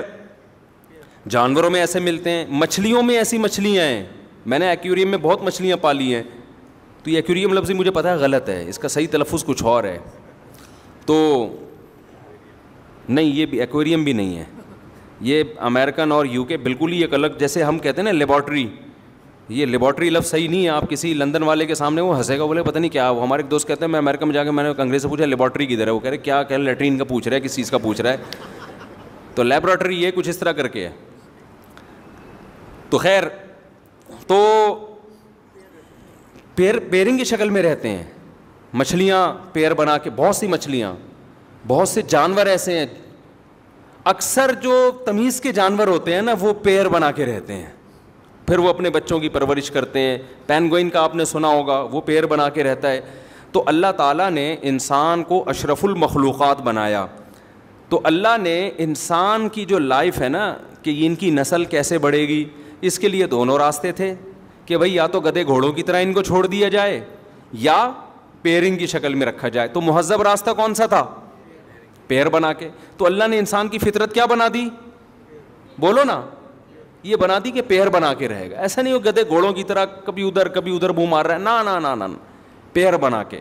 جانوروں میں ایسے ملتے ہیں, مچھلیوں میں ایسی مچھلیاں ہیں, میں نے ایکویریم میں بہت مچھلیاں پالی ہیں. تو یہ ایکویریم لفظ مجھے پتہ ہے غلط ہے, اس کا صحیح تلفظ کچھ اور ہے. تو نہیں, یہ بھی ایکویریم بھی نہیں ہے, یہ امریکن اور یو کے بالکل ہی ایک الگ, جیسے ہم کہتے ہیں نا لیبارٹری, یہ لیبارٹری لفظ صحیح نہیں ہے. آپ کسی لندن والے کے سامنے وہ ہنسے گا, بولے پتہ نہیں کیا. وہ ہمارے ایک دوست کہتے ہیں میں امریکہ میں جا کے میں نے انگریز سے پوچھا لیبارٹری کدھر ہے, وہ کہہ رہے کیا کہ لیٹرین کا پوچھ رہا ہے, کس چیز کا پوچھ رہا ہے. تو لیبارٹری یہ کچھ اس طرح کر کے ہے. تو خیر, تو پیرنگ کی شکل میں رہتے ہیں مچھلیاں, پیر بنا کے, بہت سی مچھلیاں, بہت سے جانور ایسے ہیں. اکثر جو تمیز کے جانور ہوتے ہیں نا وہ پیر بنا کے رہتے ہیں, پھر وہ اپنے بچوں کی پرورش کرتے ہیں. پینگوئن کا آپ نے سنا ہوگا, وہ پیر بنا کے رہتا ہے. تو اللہ تعالیٰ نے انسان کو اشرف المخلوقات بنایا. تو اللہ نے انسان کی جو لائف ہے نا کہ ان کی نسل کیسے بڑھے گی, اس کے لیے دونوں راستے تھے کہ بھئی یا تو گدھے گھوڑوں کی طرح ان کو چھوڑ دیا جائے یا پیرنگ کی شکل میں رکھا جائے. تو مہذب راستہ کون سا تھا؟ پیر بنا کے. تو اللہ نے انسان کی فطرت کیا بنا دی, بولو نا, یہ بنا دی کہ پیر بنا کے رہے گا. ایسا نہیں ہو گدھے گھوڑوں کی طرح کبھی ادھر منہ مار رہا ہے, نا نا نا نا, پیر بنا کے.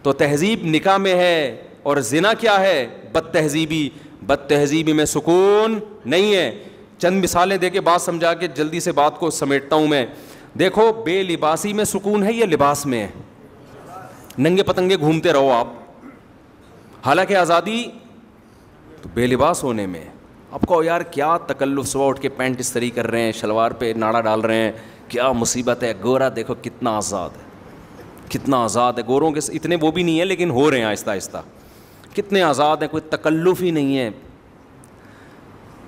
تو تہذیب نکاح میں ہے, اور زنا کیا ہے؟ بد تہذیبی. بد تہذیبی میں سکون نہیں ہے. چند مثالیں دے کے بات سمجھا کے جلدی سے بات کو سمیٹتا ہوں میں. دیکھو, بے لباسی میں سکون ہے یا لباس میں ہے؟ ننگے پتنگے گھومتے رہو آپ, حالانکہ آزادی تو بے لباس ہونے میں. آپ کو یار کیا تکلف, صبح اٹھ کے پینٹ استری کر رہے ہیں, شلوار پہ ناڑا ڈال رہے ہیں, کیا مصیبت ہے. گورا دیکھو کتنا آزاد ہے, کتنا آزاد ہے. گوروں کے اتنے وہ بھی نہیں ہے لیکن ہو رہے ہیں آہستہ آہستہ, کتنے آزاد ہیں, کوئی تکلف ہی نہیں ہے.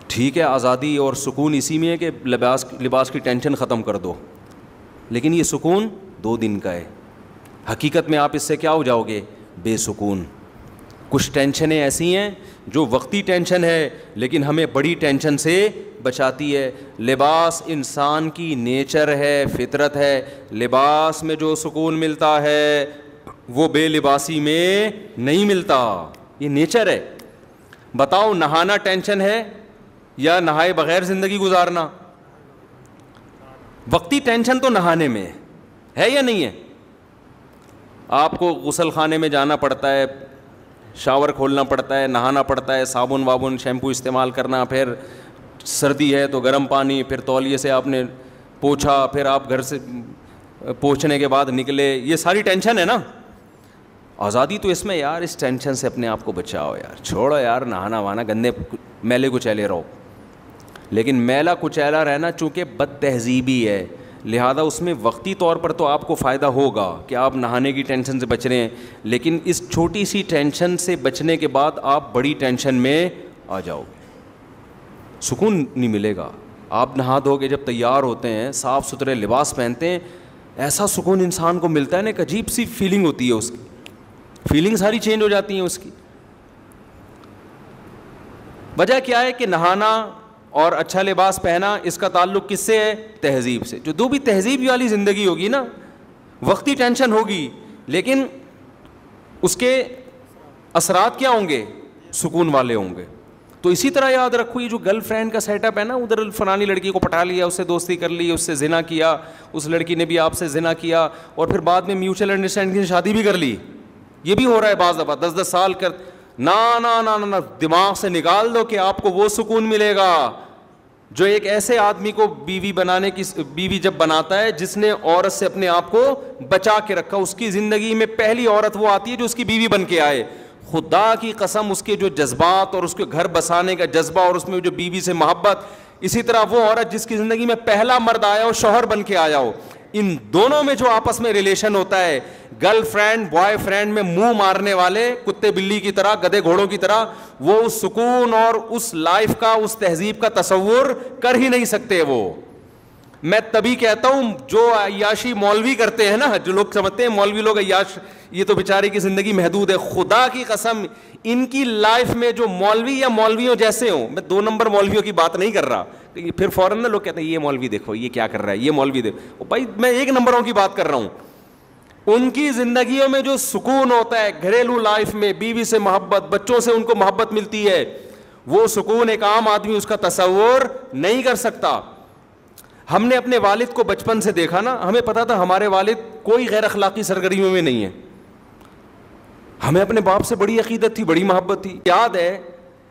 ٹھیک ہے, آزادی اور سکون اسی میں ہے کہ لباس کی ٹینشن ختم کر دو, لیکن یہ سکون 2 دن کا ہے. حقیقت میں آپ اس سے کیا ہو جاؤ گے؟ بے سکون. کچھ ٹینشنیں ایسی ہیں جو وقتی ٹینشن ہے لیکن ہمیں بڑی ٹینشن سے بچاتی ہے. لباس انسان کی نیچر ہے, فطرت ہے. لباس میں جو سکون ملتا ہے وہ بے لباسی میں نہیں ملتا, یہ نیچر ہے. بتاؤ, نہانا ٹینشن ہے یا نہائے بغیر زندگی گزارنا؟ وقتی ٹینشن تو نہانے میں ہے یا نہیں ہے؟ آپ کو غسل خانے میں جانا پڑتا ہے, شاور کھولنا پڑتا ہے, نہانا پڑتا ہے, صابن وابن شیمپو استعمال کرنا, پھر سردی ہے تو گرم پانی, پھر تولیے سے آپ نے پوچھا, پھر آپ گھر سے پوچھنے کے بعد نکلے. یہ ساری ٹینشن ہے نا. آزادی تو اس میں یار, اس ٹینشن سے اپنے آپ کو بچاؤ یار, چھوڑو یار نہانا وانا, گندے میلے کچیلے رہو. لیکن میلا کچیلا رہنا چونکہ بد تہذیبی ہے, لہذا اس میں وقتی طور پر تو آپ کو فائدہ ہوگا کہ آپ نہانے کی ٹینشن سے بچ رہے ہیں, لیکن اس چھوٹی سی ٹینشن سے بچنے کے بعد آپ بڑی ٹینشن میں آ جاؤ گے, سکون نہیں ملے گا. آپ نہا دھو کے جب تیار ہوتے ہیں, صاف ستھرے لباس پہنتے ہیں, ایسا سکون انسان کو ملتا ہے نا, ایک عجیب سی فیلنگ ہوتی ہے, اس کی فیلنگ ساری چینج ہو جاتی ہیں اس کی. وجہ کیا ہے کہ نہانا اور اچھا لباس پہنا, اس کا تعلق کس سے ہے؟ تہذیب سے. جو بھی تہذیب والی زندگی ہوگی نا, وقتی ٹینشن ہوگی لیکن اس کے اثرات کیا ہوں گے؟ سکون والے ہوں گے. تو اسی طرح یاد رکھو, یہ جو گرل فرینڈ کا سیٹ اپ ہے نا, ادھر فلانی لڑکی کو پٹا لیا, اس سے دوستی کر لی, اس سے زنا کیا, اس لڑکی نے بھی آپ سے زنا کیا, اور پھر بعد میں میوچل انڈرسٹینڈنگ سے شادی بھی کر لی. یہ بھی ہو رہا ہے بعض دفعہ, 10 سال کر. نا دماغ سے نکال دو کہ آپ کو وہ سکون ملے گا جو ایک ایسے آدمی کو بیوی جب بناتا ہے جس نے عورت سے اپنے آپ کو بچا کے رکھا. اس کی زندگی میں پہلی عورت وہ آتی ہے جو اس کی بیوی بن کے آئے. خدا کی قسم, اس کے جو جذبات اور اس کے گھر بسانے کا جذبہ اور اس میں جو بیوی سے محبت, اسی طرح وہ عورت جس کی زندگی میں پہلا مرد آیا ہو, شوہر بن کے آیا ہو, ان دونوں میں جو آپس میں ریلیشن ہوتا ہے, گرل فرینڈ بوائے فرینڈ میں منہ مارنے والے کتے بلی کی طرح, گدے گھوڑوں کی طرح, وہ اس سکون اور اس لائف کا, اس تہذیب کا تصور کر ہی نہیں سکتے. وہ میں تبھی کہتا ہوں جو عیاشی مولوی کرتے ہیں نا, جو لوگ سمجھتے ہیں مولوی لوگ عیاش, یہ تو بیچارے کی زندگی محدود ہے. خدا کی قسم ان کی لائف میں جو مولوی یا مولویوں جیسے ہوں, میں 2 نمبر مولویوں کی بات نہیں کر رہا, پھر فوراً نا لوگ کہتے ہیں یہ مولوی دیکھو یہ کیا کر رہا ہے, یہ مولوی دیکھو. بھائی میں 1 نمبروں کی بات کر رہا ہوں. ان کی زندگیوں میں جو سکون ہوتا ہے گھریلو لائف میں, بیوی سے محبت, بچوں سے ان کو محبت ملتی ہے, وہ سکون ایک عام آدمی اس کا تصور نہیں کر سکتا. ہم نے اپنے والد کو بچپن سے دیکھا نا, ہمیں پتا تھا ہمارے والد کوئی غیر اخلاقی سرگرمیوں میں نہیں ہے. ہمیں اپنے باپ سے بڑی عقیدت تھی, بڑی محبت تھی. یاد ہے,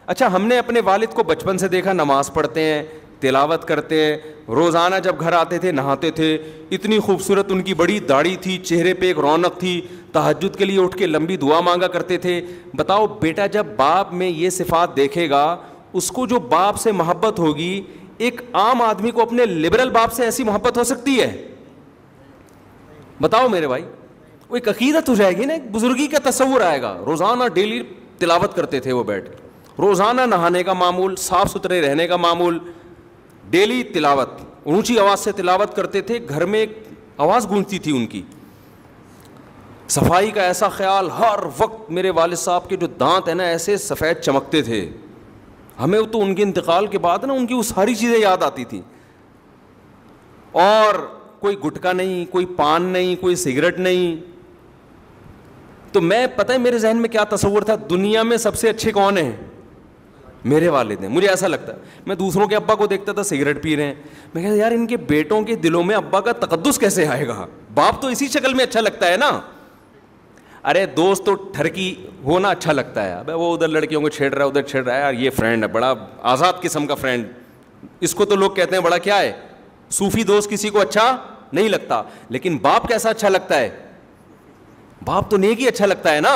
اچھا ہم نے اپنے والد کو بچپن سے دیکھا, نماز پڑھتے ہیں, تلاوت کرتے ہیں, روزانہ جب گھر آتے تھے نہاتے تھے, اتنی خوبصورت ان کی بڑی داڑھی تھی, چہرے پہ ایک رونق تھی, تہجد کے لیے اٹھ کے لمبی دعا مانگا کرتے تھے. بتاؤ بیٹا جب باپ میں یہ صفات دیکھے گا, اس کو جو باپ سے محبت ہوگی, ایک عام آدمی کو اپنے لبرل باپ سے ایسی محبت ہو سکتی ہے؟ بتاؤ میرے بھائی. وہ ایک عقیدت ہو جائے گی نا, ایک بزرگی کا تصور آئے گا. روزانہ ڈیلی تلاوت کرتے تھے وہ بیٹھ, روزانہ نہانے کا معمول, صاف ستھرے رہنے کا معمول, ڈیلی تلاوت, اونچی آواز سے تلاوت کرتے تھے, گھر میں ایک آواز گونجتی تھی ان کی. صفائی کا ایسا خیال, ہر وقت میرے والد صاحب کے جو دانت ہیں نا ایسے سفید چمکتے تھے. ہمیں تو ان کے انتقال کے بعد نا ان کی وہ ساری چیزیں یاد آتی تھیں. اور کوئی گٹکا نہیں, کوئی پان نہیں, کوئی سگریٹ نہیں. تو میں پتہ ہے میرے ذہن میں کیا تصور تھا, دنیا میں سب سے اچھے کون ہیں؟ میرے والد ہیں. مجھے ایسا لگتا ہے, میں دوسروں کے ابا کو دیکھتا تھا سگریٹ پی رہے ہیں, میں کہتا یار ان کے بیٹوں کے دلوں میں ابا کا تقدس کیسے آئے گا؟ باپ تو اسی شکل میں اچھا لگتا ہے نا. ارے دوست تو ٹھرکی ہونا اچھا لگتا ہے, ابے وہ ادھر لڑکیوں کو چھیڑ رہا ہے, ادھر چھیڑ رہا ہے, یار یہ فرینڈ ہے بڑا آزاد قسم کا فرینڈ, اس کو تو لوگ کہتے ہیں بڑا کیا ہے, صوفی دوست کسی کو اچھا نہیں لگتا. لیکن باپ کیسا اچھا لگتا ہے؟ باپ تو نیک ہی اچھا لگتا ہے نا.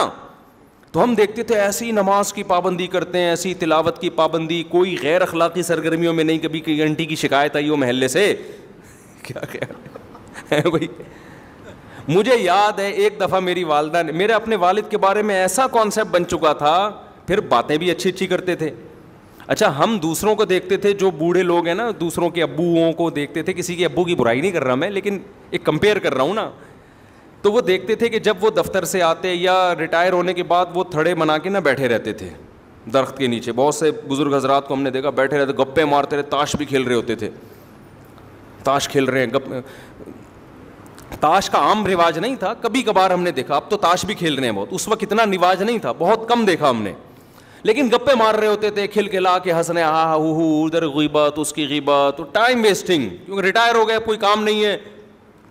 تو ہم دیکھتے تھے ایسی نماز کی پابندی کرتے ہیں, ایسی تلاوت کی پابندی, کوئی غیر اخلاقی سرگرمیوں میں نہیں. کبھی کوئی آنٹی کی شکایت آئی ہو محلے سے, کیا خیال ہے بھائی. مجھے یاد ہے ایک دفعہ میری والدہ نے, میرے اپنے والد کے بارے میں ایسا کانسیپٹ بن چکا تھا, پھر باتیں بھی اچھی اچھی کرتے تھے. اچھا ہم دوسروں کو دیکھتے تھے, جو بوڑھے لوگ ہیں نا, دوسروں کے ابوؤں کو دیکھتے تھے, کسی کے ابو کی برائی نہیں کر رہا میں, لیکن ایک کمپیئر کر رہا ہوں نا. تو وہ دیکھتے تھے کہ جب وہ دفتر سے آتے یا ریٹائر ہونے کے بعد وہ تھڑے بنا کے نہ بیٹھے رہتے تھے درخت کے نیچے. بہت سے بزرگ حضرات کو ہم نے دیکھا بیٹھے رہتے, گپے مارتے رہے, تاش بھی کھیل رہے ہوتے تھے. تاش کھیل رہے ہیں, تاش کا عام رواج نہیں تھا, کبھی کبھار ہم نے دیکھا. اب تو تاش بھی کھیل رہے ہیں بہت, اس وقت اتنا رواج نہیں تھا, بہت کم دیکھا ہم نے. لیکن گپے مار رہے ہوتے تھے, کھل کھلا کے ہنس رہے, ہاں ہو, ادھر غیبت, اس کی غیبت, تو ٹائم ویسٹنگ, کیونکہ ریٹائر ہو گئے, کوئی کام نہیں ہے,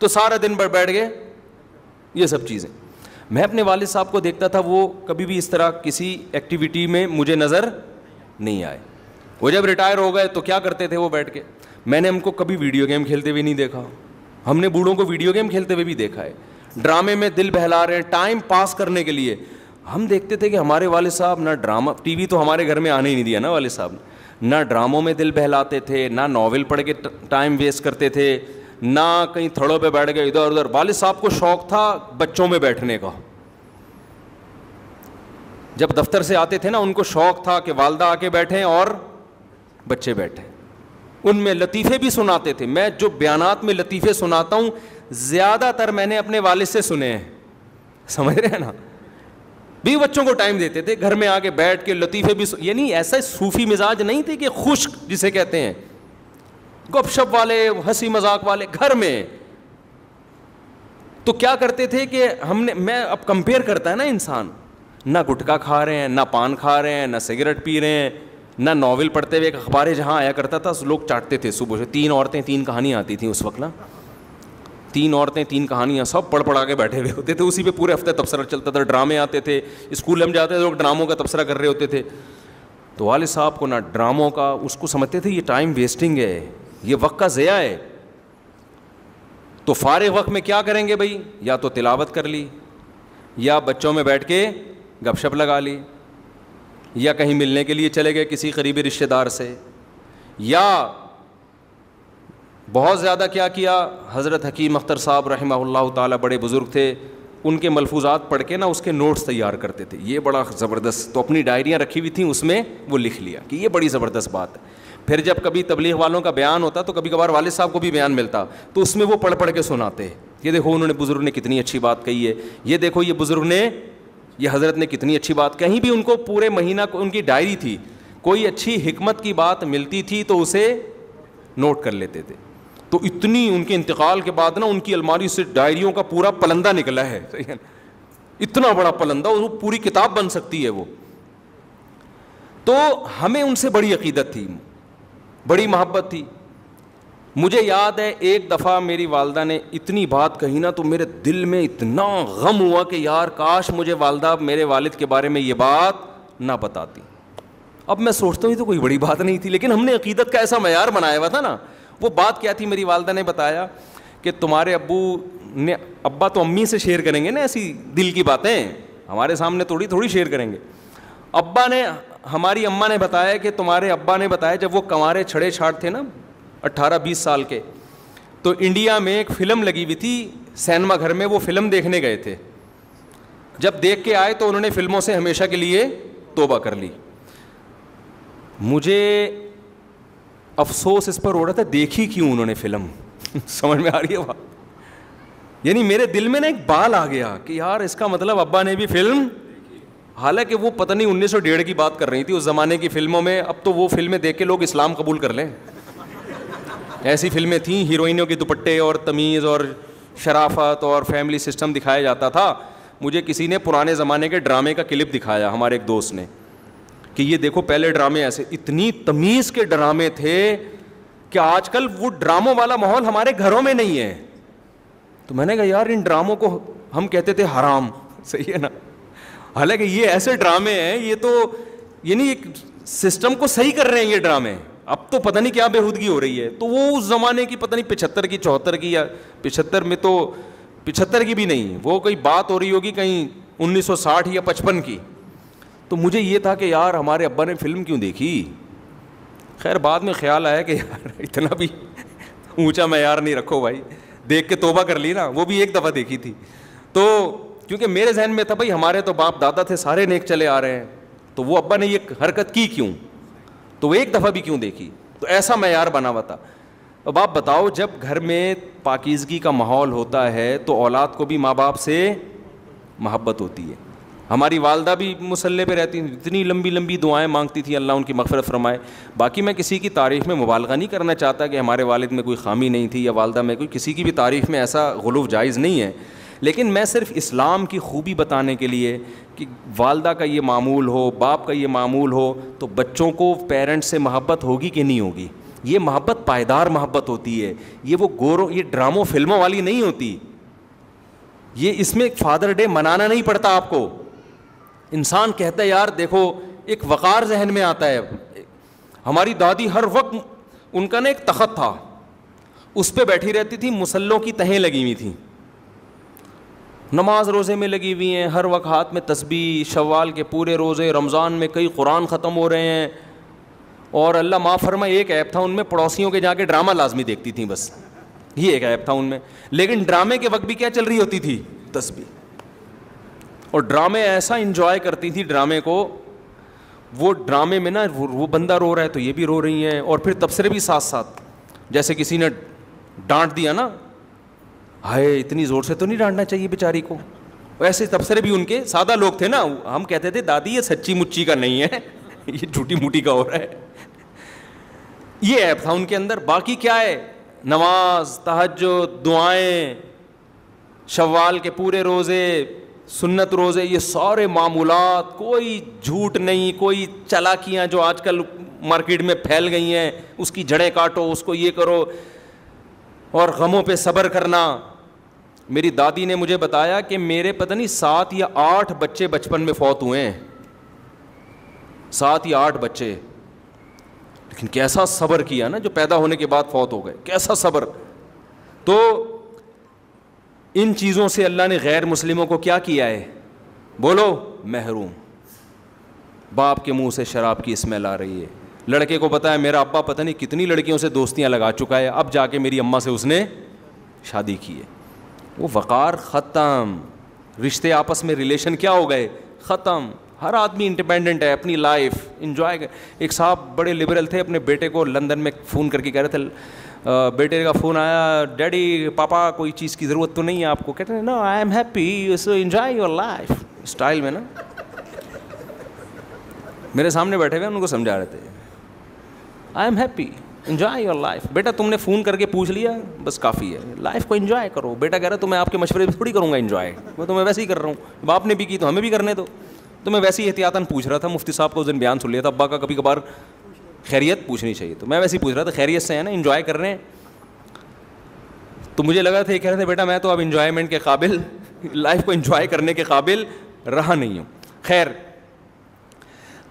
تو سارا دن بھر بیٹھ گئے, یہ سب چیزیں. میں اپنے والد صاحب کو دیکھتا تھا, وہ کبھی بھی اس طرح کسی ایکٹیویٹی میں مجھے نظر نہیں آئے. وہ جب ریٹائر ہو گئے تو کیا کرتے تھے وہ بیٹھ کے, میں نے ہم کو کبھی ویڈیو گیم کھیلتے ہوئے نہیں دیکھا. ہم نے بوڑھوں کو ویڈیو گیم کھیلتے ہوئے بھی دیکھا ہے, ڈرامے میں دل بہلا رہے ہیں ٹائم پاس کرنے کے لیے. ہم دیکھتے تھے کہ ہمارے والد صاحب نہ ڈرامہ, ٹی وی تو ہمارے گھر میں آنے ہی نہیں دیا نا والد صاحب نے, نہ ڈراموں میں دل بہلاتے تھے, نہ ناول پڑھ کے ٹائم ویسٹ کرتے تھے, نہ کہیں تھڑوں پہ بیٹھ گئے ادھر ادھر. والد صاحب کو شوق تھا بچوں میں بیٹھنے کا. جب دفتر سے آتے تھے نا, ان کو شوق تھا کہ والدہ آ کے بیٹھیں اور بچے بیٹھیں. ان میں لطیفے بھی سناتے تھے. میں جو بیانات میں لطیفے سناتا ہوں زیادہ تر میں نے اپنے والد سے سنے ہیں, سمجھ رہے ہیں نا. بھی بچوں کو ٹائم دیتے تھے, گھر میں آ کے بیٹھ کے لطیفے بھی یعنی ایسا صوفی مزاج نہیں تھے کہ خشک جسے کہتے ہیں, گپ شپ والے, ہنسی مذاق والے گھر میں. تو کیا کرتے تھے کہ میں اب کمپیئر کرتا ہے نا انسان, نہ گٹکا کھا رہے ہیں, نہ پان کھا رہے ہیں, نہ سگریٹ پی رہے ہیں, نہ ناول پڑھتے ہوئے. ایک اخبار جہاں آیا کرتا تھا لوگ چاٹتے تھے صبح سے, 3 عورتیں 3 کہانیاں آتی تھیں اس وقت نا, 3 عورتیں 3 کہانیاں, سب پڑھا کے بیٹھے ہوئے ہوتے تھے, اسی پہ پورے ہفتے تبصرہ چلتا تھا. ڈرامے آتے تھے, اسکول ہم جاتے تھے لوگ ڈراموں کا تبصرہ کر رہے ہوتے تھے. تو والد صاحب کو نہ ڈراموں کا, اس کو سمجھتے تھے یہ ٹائم ویسٹنگ ہے, یہ وقت کا ضیاع ہے. تو فارغ وقت میں کیا کریں گے بھائی, یا تو تلاوت کر لی, یا بچوں میں بیٹھ کے گپ شپ لگا لی, یا کہیں ملنے کے لیے چلے گئے کسی قریبی رشتہ دار سے, یا بہت زیادہ کیا حضرت حکیم اختر صاحب رحمہ اللہ تعالیٰ بڑے بزرگ تھے, ان کے ملفوظات پڑھ کے نا اس کے نوٹس تیار کرتے تھے. یہ بڑا زبردست, تو اپنی ڈائریاں رکھی ہوئی تھیں, اس میں وہ لکھ لیا کہ یہ بڑی زبردست بات ہے. پھر جب کبھی تبلیغ والوں کا بیان ہوتا تو کبھی کبھار والد صاحب کو بھی بیان ملتا, تو اس میں وہ پڑھ کے سناتے, یہ دیکھو انہوں نے بزرگ نے کتنی اچھی بات کہی ہے, یہ دیکھو یہ بزرگ نے, یہ حضرت نے کتنی اچھی بات. کہیں بھی ان کو پورے مہینہ ان کی ڈائری تھی, کوئی اچھی حکمت کی بات ملتی تھی تو اسے نوٹ کر لیتے تھے. تو اتنی ان کے انتقال کے بعد نا ان کی الماری سے ڈائریوں کا پورا پلندہ نکلا ہے, اتنا بڑا پلندہ, وہ پوری کتاب بن سکتی ہے وہ. تو ہمیں ان سے بڑی عقیدت تھی, بڑی محبت تھی. مجھے یاد ہے ایک دفعہ میری والدہ نے اتنی بات کہی نا, تو میرے دل میں اتنا غم ہوا کہ یار کاش مجھے والدہ میرے والد کے بارے میں یہ بات نہ بتاتی. اب میں سوچتا ہوں یہ تو کوئی بڑی بات نہیں تھی, لیکن ہم نے عقیدت کا ایسا معیار بنایا ہوا تھا نا. وہ بات کیا تھی, میری والدہ نے بتایا کہ تمہارے ابو نے, ابا تو امی سے شیئر کریں گے نا ایسی دل کی باتیں, ہمارے سامنے تھوڑی شیئر کریں گے. ابا نے, ہماری اماں نے بتایا کہ تمہارے ابا نے بتایا جب وہ کنوارے چھڑے چھاٹ تھے نا 18-20 سال کے, تو انڈیا میں ایک فلم لگی ہوئی تھی سینما گھر میں, وہ فلم دیکھنے گئے تھے. جب دیکھ کے آئے تو انہوں نے فلموں سے ہمیشہ کے لیے توبہ کر لی. مجھے افسوس اس پر ہو رہا تھا دیکھی کیوں انہوں نے فلم, سمجھ میں آ رہی ہے بات. یعنی میرے دل میں نا ایک بال آ گیا کہ یار اس کا مطلب ابا نے بھی فلم, حالانکہ وہ پتہ نہیں 1901 کی بات کر رہی تھی اس زمانے کی فلموں میں. اب تو وہ فلمیں دیکھ کے لوگ اسلام قبول کر لیں, ایسی فلمیں تھیں, ہیروئنوں کے دوپٹے اور تمیز اور شرافت اور فیملی سسٹم دکھایا جاتا تھا. مجھے کسی نے پرانے زمانے کے ڈرامے کا کلپ دکھایا, ہمارے ایک دوست نے, کہ یہ دیکھو پہلے ڈرامے ایسے, اتنی تمیز کے ڈرامے تھے کہ آج کل وہ ڈراموں والا ماحول ہمارے گھروں میں نہیں ہے. تو میں نے کہا یار ان ڈراموں کو ہم کہتے تھے حرام, صحیح ہے نا, حالانکہ یہ ایسے ڈرامے ہیں, یہ تو یعنی ایک سسٹم کو صحیح کر رہے ہیں یہ ڈرامے. اب تو پتہ نہیں کیا بےہودگی ہو رہی ہے. تو وہ اس زمانے کی پتہ نہیں 75 کی 74 کی, یا 75 میں تو 75 کی بھی نہیں, وہ کوئی بات ہو رہی ہوگی کہیں 1960 یا 55 کی. تو مجھے یہ تھا کہ یار ہمارے ابا نے فلم کیوں دیکھی. خیر بعد میں خیال آیا کہ یار اتنا بھی اونچا معیار نہیں رکھو بھائی, دیکھ کے توبہ کر لی نا, وہ بھی ایک دفعہ دیکھی تھی. تو کیونکہ میرے ذہن میں تھا بھائی ہمارے تو باپ دادا تھے سارے نیک چلے آ رہے ہیں, تو وہ ابا نے یہ حرکت کی کیوں, تو وہ ایک دفعہ بھی کیوں دیکھی. تو ایسا معیار بنا ہوا تھا. اب آپ بتاؤ جب گھر میں پاکیزگی کا ماحول ہوتا ہے تو اولاد کو بھی ماں باپ سے محبت ہوتی ہے. ہماری والدہ بھی مصلی پہ رہتی, اتنی لمبی لمبی دعائیں مانگتی تھی, اللہ ان کی مغفرت فرمائے. باقی میں کسی کی تعریف میں مبالغہ نہیں کرنا چاہتا کہ ہمارے والد میں کوئی خامی نہیں تھی یا والدہ میں کوئی, کسی کی بھی تعریف میں ایسا غلو جائز نہیں ہے. لیکن میں صرف اسلام کی خوبی بتانے کے لیے کہ والدہ کا یہ معمول ہو, باپ کا یہ معمول ہو, تو بچوں کو پیرنٹس سے محبت ہوگی کہ نہیں ہوگی. یہ محبت پائیدار محبت ہوتی ہے, یہ وہ گوروں یہ ڈراموں فلموں والی نہیں ہوتی. یہ اس میں فادر ڈے منانا نہیں پڑتا آپ کو. انسان کہتا ہے یار دیکھو, ایک وقار ذہن میں آتا ہے. ہماری دادی ہر وقت, ان کا نا ایک تخت تھا, اس پہ بیٹھی رہتی تھی, مسلوں کی تہیں لگی ہوئی تھیں, نماز روزے میں لگی ہوئی ہیں, ہر وقت ہاتھ میں تسبیح, شوال کے پورے روزے, رمضان میں کئی قرآن ختم ہو رہے ہیں. اور اللہ معاف فرمائے ایک ایپ تھا ان میں, پڑوسیوں کے جا کے ڈرامہ لازمی دیکھتی تھیں, بس یہ ایک ایپ تھا ان میں. لیکن ڈرامے کے وقت بھی کیا چل رہی ہوتی تھی, تسبیح. اور ڈرامے ایسا انجوائے کرتی تھی ڈرامے کو, وہ ڈرامے میں نا وہ بندہ رو رہا ہے تو یہ بھی رو رہی ہیں, اور پھر تبصرے بھی ساتھ ساتھ, جیسے کسی نے ڈانٹ دیا نا, ہائے اتنی زور سے تو نہیں ڈانٹنا چاہیے بیچاری کو, ویسے تبصرے بھی ان کے. سادہ لوگ تھے نا, ہم کہتے تھے دادی یہ سچی مچی کا نہیں ہے, یہ جھوٹی موٹی کا ہو رہا ہے. یہ ایپ تھا ان کے اندر. باقی کیا ہے, نماز, تہجد, دعائیں, شوال کے پورے روزے, سنت روزے, یہ سارے معمولات, کوئی جھوٹ نہیں, کوئی چالاکیاں جو آج کل مارکیٹ میں پھیل گئی ہیں, اس کی جڑیں کاٹو, اس کو یہ کرو, اور غموں پہ صبر کرنا. میری دادی نے مجھے بتایا کہ میرے پتہ نہیں 7 یا 8 بچے بچپن میں فوت ہوئے ہیں, 7 یا 8 بچے, لیکن کیسا صبر کیا نا جو پیدا ہونے کے بعد فوت ہو گئے, کیسا صبر. تو ان چیزوں سے اللہ نے غیر مسلموں کو کیا کیا ہے, بولو, محروم. باپ کے منہ سے شراب کی اسمیل آ رہی ہے. لڑکے کو پتا ہے میرا ابا پتہ نہیں کتنی لڑکیوں سے دوستیاں لگا چکا ہے, اب جا کے میری اماں سے اس نے شادی کی ہے. وہ وقار ختم, رشتے آپس میں ریلیشن کیا ہو گئے, ختم. ہر آدمی انڈیپینڈنٹ ہے, اپنی لائف انجوائے کر. ایک صاحب بڑے لبرل تھے, اپنے بیٹے کو لندن میں فون کر کے کہہ رہے تھے, بیٹے کا فون آیا, ڈیڈی پاپا کوئی چیز کی ضرورت تو نہیں ہے آپ کو, کہتے ہیں no I'm happy, so enjoy your life, style میں نا. میرے سامنے بیٹھے ہوئے ان کو سمجھا رہے تھے, I'm happy, enjoy your life. بیٹا تم نے فون کر کے پوچھ لیا بس کافی ہے, لائف کو انجوائے کرو. بیٹا کہہ رہا تو میں آپ کے مشورے پہ تھوڑی کروں گا انجوائے, میں تو میں ویسے ہی کر رہا ہوں, باپ نے بھی کی تو ہمیں بھی کرنے دو. تو میں ویسے ہی احتیاطاً پوچھ رہا تھا, مفتی صاحب کو اس دن بیان سن لیا تھا, ابا کا کبھی کبھار خیریت پوچھنی چاہیے, تو میں ویسے ہی پوچھ رہا تھا خیریت سے ہے نا, انجوائے کر رہے ہیں. تو مجھے لگا تھا یہ کہہ رہے تھے بیٹا میں تو اب انجوائمنٹ کے قابل, لائف کو انجوائے کرنے کے قابل رہا نہیں ہوں. خیر,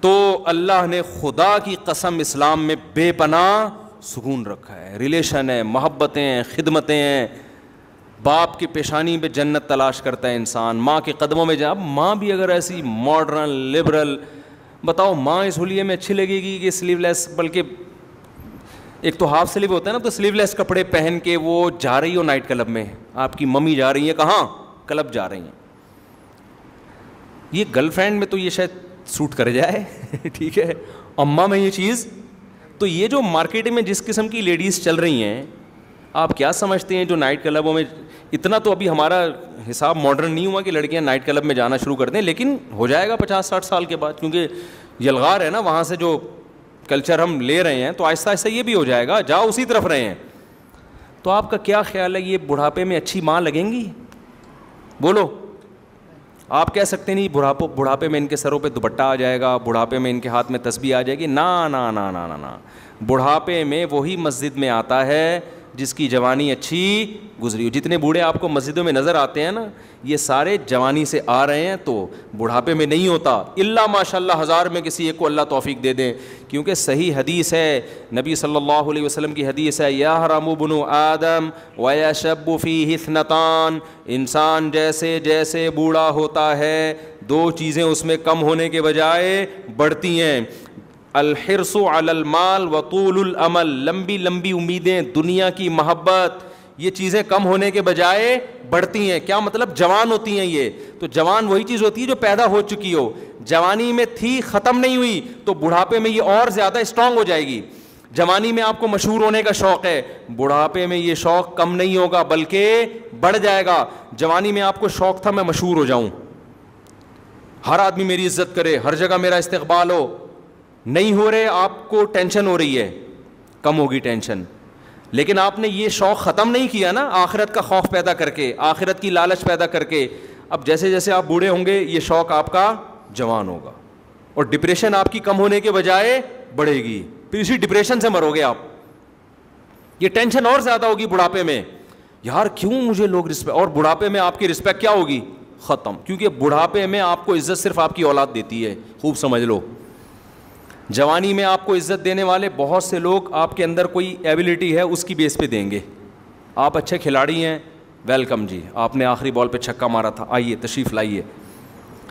تو اللہ نے خدا کی قسم اسلام میں بے پناہ سکون رکھا ہے. ریلیشن ہے, محبتیں ہیں, خدمتیں ہیں. باپ کی پیشانی پہ جنت تلاش کرتا ہے انسان, ماں کے قدموں میں جا. ماں بھی اگر ایسی ماڈرن لبرل, بتاؤ ماں اس حلیے میں اچھی لگے گی کہ سلیو لیس, بلکہ ایک تو ہاف سلیو ہوتا ہے نا, تو سلیو لیس کپڑے پہن کے وہ جا رہی ہو نائٹ کلب میں, آپ کی ممی جا رہی ہیں کہاں, کلب جا رہی ہیں. یہ گرل فرینڈ میں تو یہ شاید سوٹ کر جائے, ٹھیک ہے, اماں میں یہ چیز. تو یہ جو مارکیٹ میں جس قسم کی لیڈیز چل رہی ہیں, آپ کیا سمجھتے ہیں جو نائٹ کلبوں میں, اتنا تو ابھی ہمارا حساب ماڈرن نہیں ہوا کہ لڑکیاں نائٹ کلب میں جانا شروع کر دیں, لیکن ہو جائے گا 50-60 سال کے بعد, کیونکہ یلغار ہے نا وہاں سے جو کلچر ہم لے رہے ہیں, تو آہستہ آہستہ یہ بھی ہو جائے گا, جاؤ اسی طرف رہے ہیں. تو آپ کا کیا خیال ہے, یہ بڑھاپے میں اچھی ماں لگیں گی؟ بولو. آپ کہہ سکتے نہیں بڑھاپے میں ان کے سروں پہ دوپٹہ آ جائے گا, بڑھاپے میں ان کے ہاتھ میں تسبیح آ جائے گی. نا نا نا نا نا نا, بڑھاپے میں وہی مسجد میں آتا ہے جس کی جوانی اچھی گزری ہو. جتنے بوڑھے آپ کو مسجدوں میں نظر آتے ہیں نا, یہ سارے جوانی سے آ رہے ہیں, تو بڑھاپے میں نہیں ہوتا. اللہ ماشاء اللہ 1000 میں کسی ایک کو اللہ توفیق دے دیں, کیونکہ صحیح حدیث ہے, نبی صلی اللہ علیہ وسلم کی حدیث ہے, یحرم ابن آدم ویشب فیہ اثنتان, انسان جیسے جیسے بوڑھا ہوتا ہے 2 چیزیں اس میں کم ہونے کے بجائے بڑھتی ہیں, الحرص علی المال وطول الامل, لمبی لمبی امیدیں, دنیا کی محبت, یہ چیزیں کم ہونے کے بجائے بڑھتی ہیں. کیا مطلب, جوان ہوتی ہیں یہ, تو جوان وہی چیز ہوتی ہے جو پیدا ہو چکی ہو, جوانی میں تھی ختم نہیں ہوئی, تو بڑھاپے میں یہ اور زیادہ اسٹرانگ ہو جائے گی. جوانی میں آپ کو مشہور ہونے کا شوق ہے, بڑھاپے میں یہ شوق کم نہیں ہوگا بلکہ بڑھ جائے گا. جوانی میں آپ کو شوق تھا میں مشہور ہو جاؤں, ہر آدمی میری عزت کرے, ہر جگہ میرا استقبال ہو, نہیں ہو رہے, آپ کو ٹینشن ہو رہی ہے, کم ہوگی ٹینشن. لیکن آپ نے یہ شوق ختم نہیں کیا نا, آخرت کا خوف پیدا کر کے, آخرت کی لالچ پیدا کر کے. اب جیسے جیسے آپ بوڑھے ہوں گے یہ شوق آپ کا جوان ہوگا, اور ڈپریشن آپ کی کم ہونے کے بجائے بڑھے گی, پھر اسی ڈپریشن سے مرو گے آپ. یہ ٹینشن اور زیادہ ہوگی بڑھاپے میں, یار کیوں مجھے لوگ رسپیکٹ, اور بڑھاپے میں آپ کی رسپیکٹ کیا ہوگی, ختم. کیونکہ بڑھاپے میں آپ کو عزت صرف آپ کی اولاد دیتی ہے, خوب سمجھ لو. جوانی میں آپ کو عزت دینے والے بہت سے لوگ آپ کے اندر کوئی ایبلٹی ہے اس کی بیس پہ دیں گے. آپ اچھے کھلاڑی ہیں, ویلکم جی, آپ نے آخری بال پہ چھکا مارا تھا, آئیے تشریف لائیے.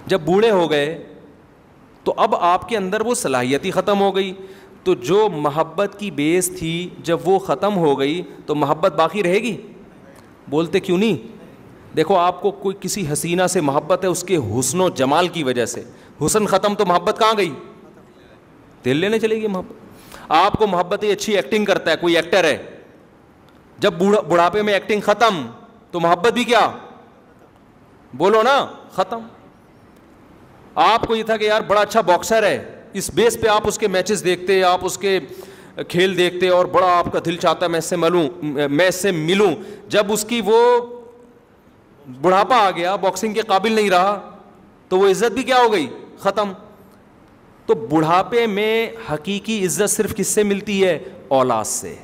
جب بوڑھے ہو گئے تو اب آپ کے اندر وہ صلاحیت ہی ختم ہو گئی, تو جو محبت کی بیس تھی جب وہ ختم ہو گئی تو محبت باقی رہے گی؟ بولتے کیوں نہیں؟ دیکھو آپ کو کوئی کسی حسینہ سے محبت ہے اس کے حسن و جمال کی وجہ سے, حسن ختم تو محبت کہاں گئی؟ تیل لینے چلے گی محبت. آپ کو محبت ہی اچھی ایکٹنگ کرتا ہے, کوئی ایکٹر ہے, جب بڑھاپے میں ایکٹنگ ختم تو محبت بھی کیا, بولو نا, ختم. آپ کو یہ تھا کہ یار بڑا اچھا باکسر ہے, اس بیس پہ آپ اس کے میچز دیکھتے, آپ اس کے کھیل دیکھتے اور بڑا آپ کا دل چاہتا ہے میں اس سے ملوں. جب اس کی وہ بڑھاپا آ گیا, باکسنگ کے قابل نہیں رہا, تو وہ عزت بھی کیا ہو گئی, ختم. تو بڑھاپے میں حقیقی عزت صرف کس سے ملتی ہے, اولاد سے.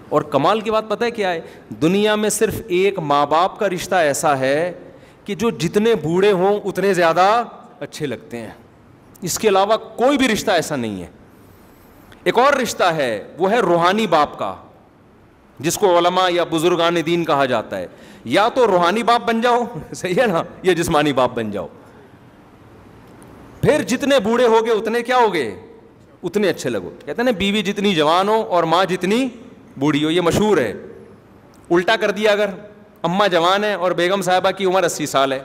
اور کمال کی بات پتہ ہے کیا ہے, دنیا میں صرف ایک ماں باپ کا رشتہ ایسا ہے کہ جو جتنے بوڑھے ہوں اتنے زیادہ اچھے لگتے ہیں, اس کے علاوہ کوئی بھی رشتہ ایسا نہیں ہے. ایک اور رشتہ ہے, وہ ہے روحانی باپ کا, جس کو علماء یا بزرگان دین کہا جاتا ہے. یا تو روحانی باپ بن جاؤ, صحیح ہے نا, یا جسمانی باپ بن جاؤ. پھر جتنے بوڑھے ہوگے اتنے کیا ہوگے, اتنے اچھے لگو. کہتے ہیں نا بیوی جتنی جوان ہو اور ماں جتنی بوڑھی ہو, یہ مشہور ہے. الٹا کر دیا اگر اماں جوان ہے اور بیگم صاحبہ کی عمر 80 سال ہے,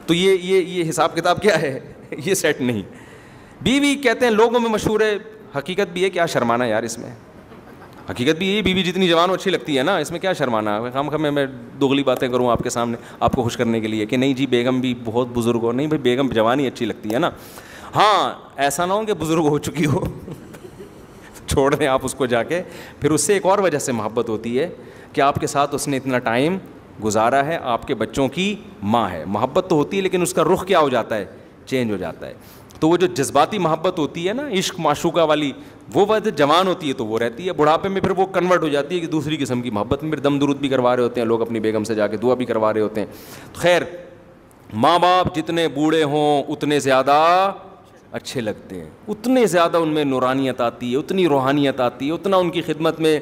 تو یہ حساب کتاب کیا ہے, یہ سیٹ نہیں. بیوی کہتے ہیں لوگوں میں مشہور ہے, حقیقت بھی ہے, کیا شرمانا یار اس میں, حقیقت بھی یہ بیوی جتنی جوان ہو اچھی لگتی ہے نا, اس میں کیا شرمانا. میں دوغلی باتیں کروں آپ کے سامنے آپ کو خوش کرنے کے لیے کہ نہیں جی بیگم بھی بہت بزرگ ہو, نہیں بھائی بیگم جوان ہی اچھی لگتی ہے نا. ہاں ایسا نہ ہو کہ بزرگ ہو چکی ہو, چھوڑ دیں آپ اس کو جا کے. پھر اس سے ایک اور وجہ سے محبت ہوتی ہے کہ آپ کے ساتھ اس نے اتنا ٹائم گزارا ہے, آپ کے بچوں کی ماں ہے. محبت تو ہوتی ہے لیکن اس کا رخ کیا ہو جاتا ہے, چینج ہو جاتا ہے. تو وہ جو جذباتی محبت ہوتی ہے نا, عشق معشوقہ والی, وہ وقت جوان ہوتی ہے تو وہ رہتی ہے, بڑھاپے میں پھر وہ کنورٹ ہو جاتی ہے کہ دوسری قسم کی محبت میں. پھر دم درود بھی کروا رہے ہوتے ہیں لوگ اپنی بیگم سے, جا کے دعا بھی کروا رہے ہوتے ہیں. خیر, ماں باپ جتنے بوڑھے ہوں اتنے زیادہ اچھے لگتے ہیں, اتنے زیادہ ان میں نورانیت آتی ہے, اتنی روحانیت آتی ہے, اتنا ان کی خدمت میں.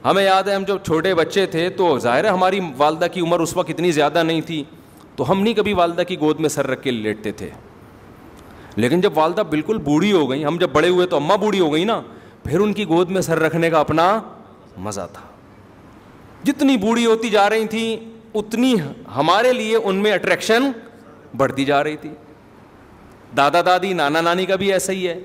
ہمیں یاد ہے ہم جب چھوٹے بچے تھے تو ظاہر ہے ہماری والدہ کی عمر اس وقت اتنی زیادہ نہیں تھی, تو ہم نہیں کبھی والدہ کی گود میں سر رکھ کے لیٹتے تھے. لیکن جب والدہ بالکل بوڑھی ہو گئی, ہم جب بڑے ہوئے تو اماں بوڑھی ہو گئی نا, پھر ان کی گود میں سر رکھنے کا اپنا مزہ تھا. جتنی بوڑھی ہوتی جا رہی تھیں اتنی ہمارے لیے ان میں اٹریکشن بڑھتی جا رہی تھی. دادا دادی نانا نانی کا بھی ایسا ہی ہے.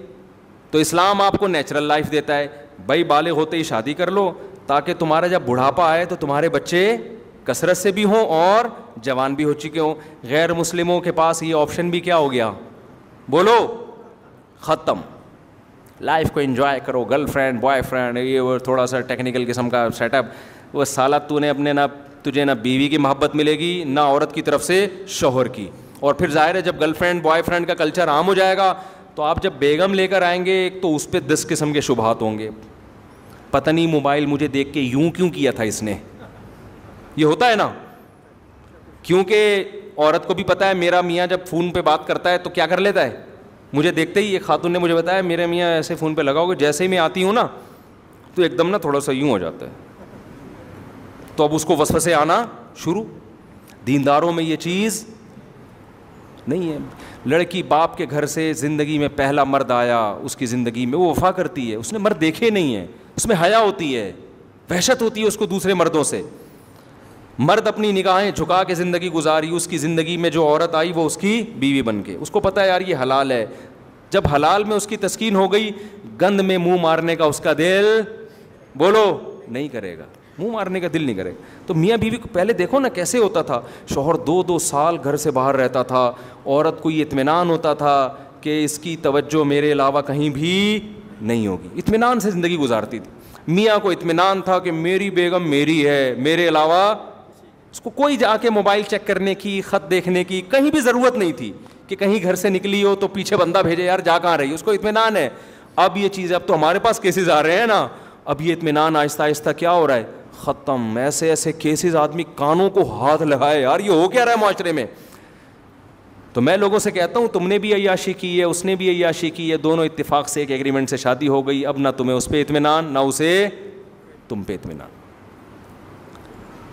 تو اسلام آپ کو نیچرل لائف دیتا ہے, بھائی بالغ ہوتے ہی شادی کر لو تاکہ تمہارا جب بڑھاپا آئے تو تمہارے بچے کثرت سے بھی ہوں اور جوان بھی ہو چکے ہوں. غیر مسلموں کے پاس یہ آپشن بھی کیا ہو گیا, بولو, ختم. لائف کو انجوائے کرو, گرل فرینڈ بوائے فرینڈ, یہ وہ تھوڑا سا ٹیکنیکل قسم کا سیٹ اپ. وہ سالہ تو نے اپنے تجھے نہ بیوی کی محبت ملے گی نہ عورت کی طرف سے شوہر کی. اور پھر ظاہر ہے جب گرل فرینڈ بوائے فرینڈ کا کلچر عام ہو جائے گا تو آپ جب بیگم لے کر آئیں گے تو اس پہ 10 قسم کے شبہات ہوں گے. پتہ نہیں موبائل مجھے دیکھ کے یوں کیوں کیا تھا اس نے, یہ ہوتا ہے نا. کیونکہ عورت کو بھی پتہ ہے میرا میاں جب فون پہ بات کرتا ہے تو کیا کر لیتا ہے, مجھے دیکھتے ہی ایک خاتون نے مجھے بتایا میرے میاں ایسے فون پہ لگاؤ گے, جیسے ہی میں آتی ہوں نا تو ایک دم نا تھوڑا سا یوں ہو جاتا ہے. تو اب اس کو وسوسے آنا شروع. دینداروں میں یہ چیز نہیں ہے. لڑکی باپ کے گھر سے زندگی میں پہلا مرد آیا, اس کی زندگی میں وہ وفا کرتی ہے, اس نے مرد دیکھے نہیں ہیں, اس میں حیا ہوتی ہے, وحشت ہوتی ہے اس کو دوسرے مردوں سے. مرد اپنی نگاہیں جھکا کے زندگی گزاری, اس کی زندگی میں جو عورت آئی وہ اس کی بیوی بن کے, اس کو پتہ ہے یار یہ حلال ہے. جب حلال میں اس کی تسکین ہو گئی, گند میں منہ مارنے کا اس کا دل, بولو, نہیں کرے گا, منہ مارنے کا دل نہیں کرے گا. تو میاں بیوی کو پہلے دیکھو نا کیسے ہوتا تھا, شوہر 2-2 سال گھر سے باہر رہتا تھا, عورت کو یہ اطمینان ہوتا تھا کہ اس کی توجہ میرے علاوہ کہیں بھی نہیں ہوگی, اطمینان سے زندگی گزارتی تھی. میاں کو اطمینان تھا کہ میری بیگم میری ہے, میرے علاوہ اس کو کوئی جا کے موبائل چیک کرنے کی, خط دیکھنے کی کہیں بھی ضرورت نہیں تھی کہ کہیں گھر سے نکلی ہو تو پیچھے بندہ بھیجے یار جا کہاں رہی, اس کو اطمینان ہے. اب یہ چیز, اب تو ہمارے پاس کیسز آ رہے ہیں نا, اب یہ اطمینان آہستہ آہستہ کیا ہو رہا ہے, ختم. ایسے ایسے کیسز آدمی کانوں کو ہاتھ لگائے یار یہ ہو کیا رہا ہے معاشرے میں. تو میں لوگوں سے کہتا ہوں تم نے بھی عیاشی کی ہے, اس نے بھی عیاشی کی ہے, دونوں اتفاق سے ایک ایگریمنٹ سے شادی ہو گئی, اب نہ تمہیں اس پہ اطمینان نہ اسے تم پہ اطمینان.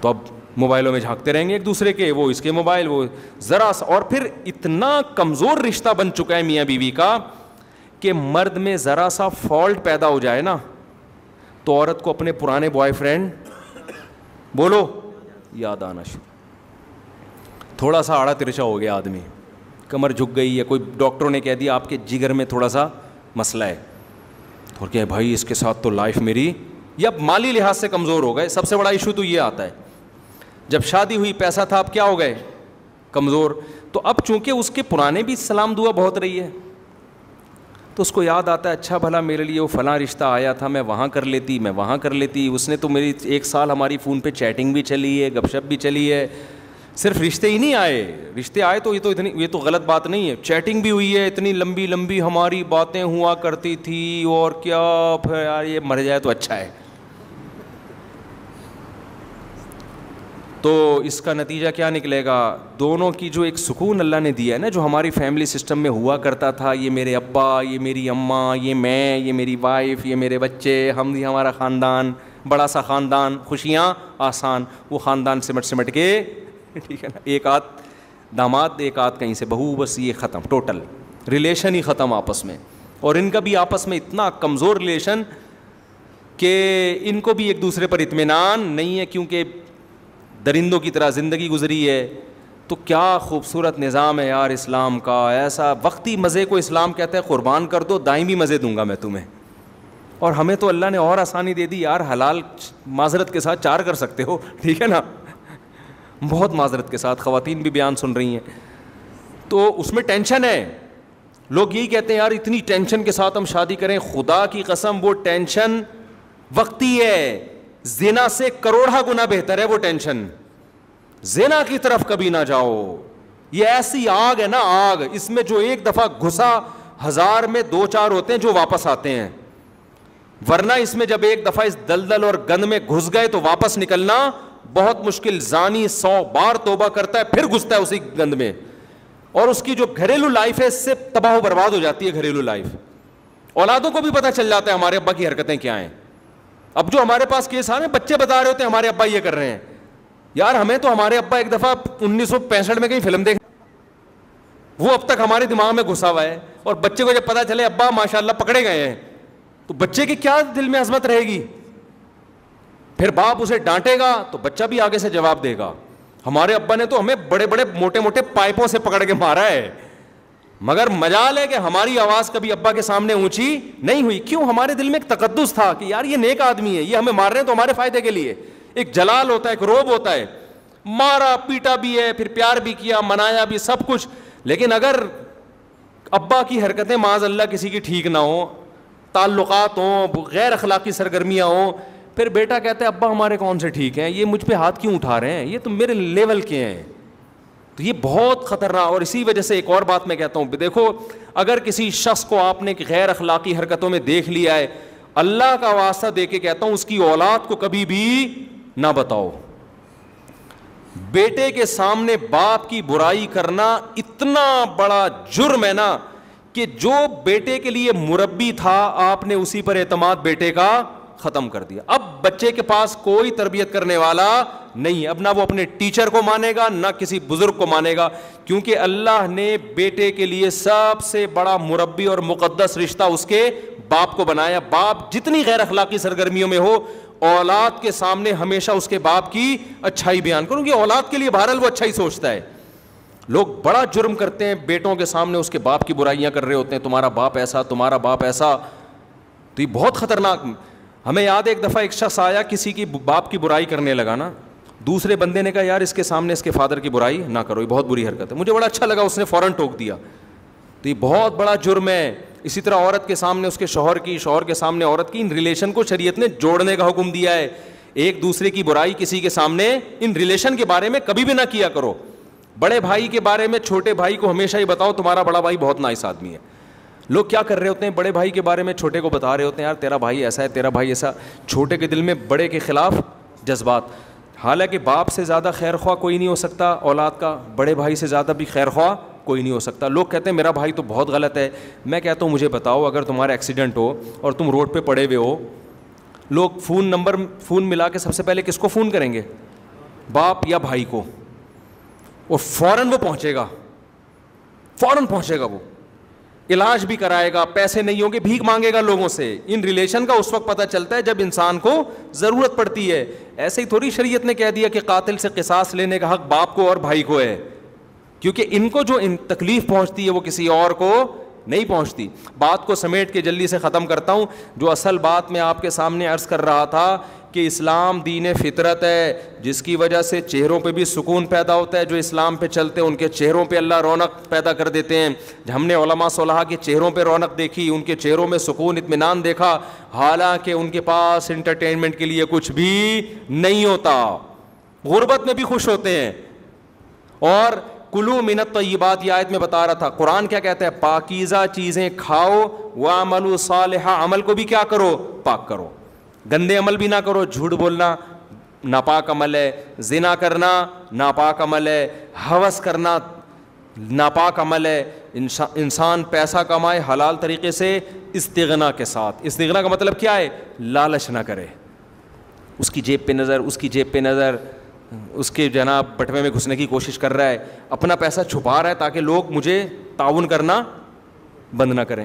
تو اب موبائلوں میں جھانکتے رہیں گے ایک دوسرے کے, وہ اس کے موبائل, وہ ذرا سا. اور پھر اتنا کمزور رشتہ بن چکا ہے میاں بیوی کا کہ مرد میں ذرا سا فالٹ پیدا ہو جائے نا تو عورت کو اپنے پرانے بوائے فرینڈ, بولو, یاد آنا شروع. تھوڑا سا آڑا ترچا ہو گیا آدمی, کمر جھک گئی یا کوئی ڈاکٹروں نے کہہ دیا آپ کے جگر میں تھوڑا سا مسئلہ ہے, اور کہ بھائی اس کے ساتھ تو لائف میری, یا مالی لحاظ سے کمزور ہو گئے. سب سے بڑا ایشو تو یہ آتا ہے, جب شادی ہوئی پیسہ تھا اب کیا ہو گئے, کمزور. تو اب چونکہ اس کے پرانے بھی سلام دعا بہت رہی ہے, تو اس کو یاد آتا ہے اچھا بھلا میرے لیے وہ فلاں رشتہ آیا تھا, میں وہاں کر لیتی, اس نے تو میری 1 سال ہماری فون پہ چیٹنگ بھی چلی ہے, گپ شپ بھی چلی ہے. صرف رشتے ہی نہیں آئے, رشتے آئے تو یہ تو غلط بات نہیں ہے, چیٹنگ بھی ہوئی ہے, اتنی لمبی لمبی ہماری باتیں ہوا کرتی تھی, اور کیا پھر یار یہ مر جائے تو اچھا ہے. تو اس کا نتیجہ کیا نکلے گا, دونوں کی جو ایک سکون اللہ نے دیا ہے نا, جو ہماری فیملی سسٹم میں ہوا کرتا تھا, یہ میرے ابا, یہ میری اماں, یہ میں, یہ میری وائف, یہ میرے بچے, ہم یہ ہمارا خاندان, بڑا سا خاندان, خوشیاں آسان, وہ خاندان سمٹ کے ٹھیک ہے نا, ایک آدھ داماد ایک آدھ کہیں سے بہو, بس یہ ختم, ٹوٹل ریلیشن ہی ختم آپس میں. اور ان کا بھی آپس میں اتنا کمزور ریلیشن کہ ان کو بھی ایک دوسرے پر اطمینان نہیں ہے, کیونکہ درندوں کی طرح زندگی گزری ہے. تو کیا خوبصورت نظام ہے یار اسلام کا, ایسا وقتی مزے کو اسلام کہتا ہے قربان کر دو, دائمی مزے دوں گا میں تمہیں. اور ہمیں تو اللہ نے اور آسانی دے دی یار, حلال معذرت کے ساتھ 4 کر سکتے ہو, ٹھیک ہے نا, بہت معذرت کے ساتھ. خواتین بھی بیان سن رہی ہیں, تو اس میں ٹینشن ہے. لوگ یہی کہتے ہیں یار اتنی ٹینشن کے ساتھ ہم شادی کریں, خدا کی قسم وہ ٹینشن وقتی ہے, زنا سے کروڑا گنا بہتر ہے وہ ٹینشن. زنا کی طرف کبھی نہ جاؤ, یہ ایسی آگ ہے نا آگ, اس میں جو ایک دفعہ گھسا 1000 میں 2-4 ہوتے ہیں جو واپس آتے ہیں, ورنہ اس میں جب ایک دفعہ اس دلدل اور گند میں گھس گئے تو واپس نکلنا بہت مشکل. زانی 100 بار توبہ کرتا ہے پھر گھستا ہے اسی گند میں, اور اس کی جو گھریلو لائف ہے اس سے تباہ و برباد ہو جاتی ہے گھریلو لائف. اولادوں کو بھی پتہ چل جاتا ہے ہمارے ابا کی حرکتیں کیا ہیں. اب جو ہمارے پاس کیس آ رہے ہیں, بچے بتا رہے ہوتے ہیں ہمارے ابا یہ کر رہے ہیں. یار ہمیں تو ہمارے ابا ایک دفعہ 1965 میں کہیں فلم دیکھ, وہ اب تک ہمارے دماغ میں گھسا ہوا ہے, اور بچے کو جب پتا چلے ابا ماشاءاللہ پکڑے گئے ہیں, تو بچے کی کیا دل میں عظمت رہے گی. پھر باپ اسے ڈانٹے گا تو بچہ بھی آگے سے جواب دے گا, ہمارے ابا نے تو ہمیں بڑے بڑے موٹے موٹے پائپوں سے پکڑ کے مارا ہے, مگر مجال ہے کہ ہماری آواز کبھی ابا کے سامنے اونچی نہیں ہوئی. کیوں؟ ہمارے دل میں ایک تقدس تھا کہ یار یہ نیک آدمی ہے, یہ ہمیں مار رہے ہیں تو ہمارے فائدے کے لیے. ایک جلال ہوتا ہے, ایک روب ہوتا ہے, مارا پیٹا بھی ہے, پھر پیار بھی کیا, منایا بھی, سب کچھ. لیکن اگر ابا کی حرکتیں معاذ اللہ کسی کی ٹھیک نہ ہوں, تعلقات ہوں, غیر اخلاقی سرگرمیاں ہوں, پھر بیٹا کہتا ہے ابا ہمارے کون سے ٹھیک ہیں, یہ مجھ پہ ہاتھ کیوں اٹھا رہے ہیں, یہ تو میرے لیول کے ہیں. تو یہ بہت خطرناک. اور اسی وجہ سے ایک اور بات میں کہتا ہوں, دیکھو اگر کسی شخص کو آپ نے غیر اخلاقی حرکتوں میں دیکھ لیا ہے, اللہ کا واسطہ دے کے کہتا ہوں اس کی اولاد کو کبھی بھی نہ بتاؤ. بیٹے کے سامنے باپ کی برائی کرنا اتنا بڑا جرم ہے نا, کہ جو بیٹے کے لیے مربی تھا آپ نے اسی پر اعتماد بیٹے کا ختم کر دیا. اب بچے کے پاس کوئی تربیت کرنے والا نہیں, اب نہ وہ اپنے ٹیچر کو مانے گا نہ کسی بزرگ کو مانے گا, کیونکہ اللہ نے بیٹے کے لیے سب سے بڑا مربی اور مقدس رشتہ اس کے باپ کو بنایا. باپ جتنی غیر اخلاقی سرگرمیوں میں ہو, اولاد کے سامنے ہمیشہ اس کے باپ کی اچھائی بیان کروں, کہ اولاد کے لیے بہرحال وہ اچھا ہی سوچتا ہے. لوگ بڑا جرم کرتے ہیں, بیٹوں کے سامنے اس کے باپ کی برائیاں کر رہے ہوتے ہیں, تمہارا باپ ایسا, تمہارا باپ ایسا. تو یہ بہت خطرناک. ہمیں یاد ہے ایک دفعہ ایک شخص آیا, کسی کی باپ کی برائی کرنے لگا نا, دوسرے بندے نے کہا یار اس کے سامنے اس کے فادر کی برائی نہ کرو, یہ بہت بری حرکت ہے. مجھے بڑا اچھا لگا, اس نے فوراً ٹوک دیا. تو یہ بہت بڑا جرم ہے. اسی طرح عورت کے سامنے اس کے شوہر کی, شوہر کے سامنے عورت کی, ان ریلیشن کو شریعت نے جوڑنے کا حکم دیا ہے. ایک دوسرے کی برائی کسی کے سامنے, ان ریلیشن کے بارے میں کبھی بھی نہ کیا کرو. بڑے بھائی کے بارے میں چھوٹے بھائی کو ہمیشہ ہی بتاؤ تمہارا بڑا بھائی بہت نائس آدمی ہے. لوگ کیا کر رہے ہوتے ہیں, بڑے بھائی کے بارے میں چھوٹے کو بتا رہے ہوتے ہیں یار تیرا بھائی ایسا ہے, تیرا بھائی ایسا. چھوٹے کے دل میں بڑے کے خلاف جذبات. حالانکہ باپ سے زیادہ خیر خواہ کوئی نہیں ہو سکتا اولاد کا, بڑے بھائی سے زیادہ بھی خیر خواہ کوئی نہیں ہو سکتا. لوگ کہتے ہیں میرا بھائی تو بہت غلط ہے. میں کہتا ہوں مجھے بتاؤ, اگر تمہارا ایکسیڈنٹ ہو اور تم روڈ پہ پڑے ہوئے ہو, لوگ فون ملا کے سب سے پہلے کس کو فون کریں گے, باپ یا بھائی کو, اور فوراً وہ پہنچے گا, فوراً پہنچے گا, وہ علاج بھی کرائے گا, پیسے نہیں ہوں گے بھیک مانگے گا لوگوں سے. ان ریلیشن کا اس وقت پتہ چلتا ہے جب انسان کو ضرورت پڑتی ہے. ایسے ہی تھوڑی شریعت نے کہہ دیا کہ قاتل سے قصاص لینے کا حق باپ کو اور بھائی کو ہے. کیونکہ ان کو جو تکلیف پہنچتی ہے وہ کسی اور کو نہیں پہنچتی. بات کو سمیٹ کے جلدی سے ختم کرتا ہوں. جو اصل بات میں آپ کے سامنے عرض کر رہا تھا کہ اسلام دین فطرت ہے, جس کی وجہ سے چہروں پہ بھی سکون پیدا ہوتا ہے. جو اسلام پہ چلتے ہیں ان کے چہروں پہ اللہ رونق پیدا کر دیتے ہیں. ہم نے علماء صلحاء کے چہروں پہ رونق دیکھی, ان کے چہروں میں سکون اطمینان دیکھا, حالانکہ ان کے پاس انٹرٹینمنٹ کے لیے کچھ بھی نہیں ہوتا, غربت میں بھی خوش ہوتے ہیں. اور کلو من الطیبات, یہ آیت میں بتا رہا تھا, قرآن کیا کہتا ہے, پاکیزہ چیزیں کھاؤ, وَاعْمَلُوا صَالِحًا, عمل کو بھی کیا کرو, پاک کرو, گندے عمل بھی نہ کرو. جھوٹ بولنا ناپاک عمل ہے, زنا کرنا ناپاک عمل ہے, ہوس کرنا ناپاک عمل ہے. انسان پیسہ کمائے حلال طریقے سے استغنا کے ساتھ. استغنا کا مطلب کیا ہے, لالچ نہ کرے, اس کی جیب پہ نظر, اس کی جیب پہ نظر, اس کے جناب بٹوے میں گھسنے کی کوشش کر رہا ہے, اپنا پیسہ چھپا رہا ہے تاکہ لوگ مجھے تعاون کرنا بند نہ کریں.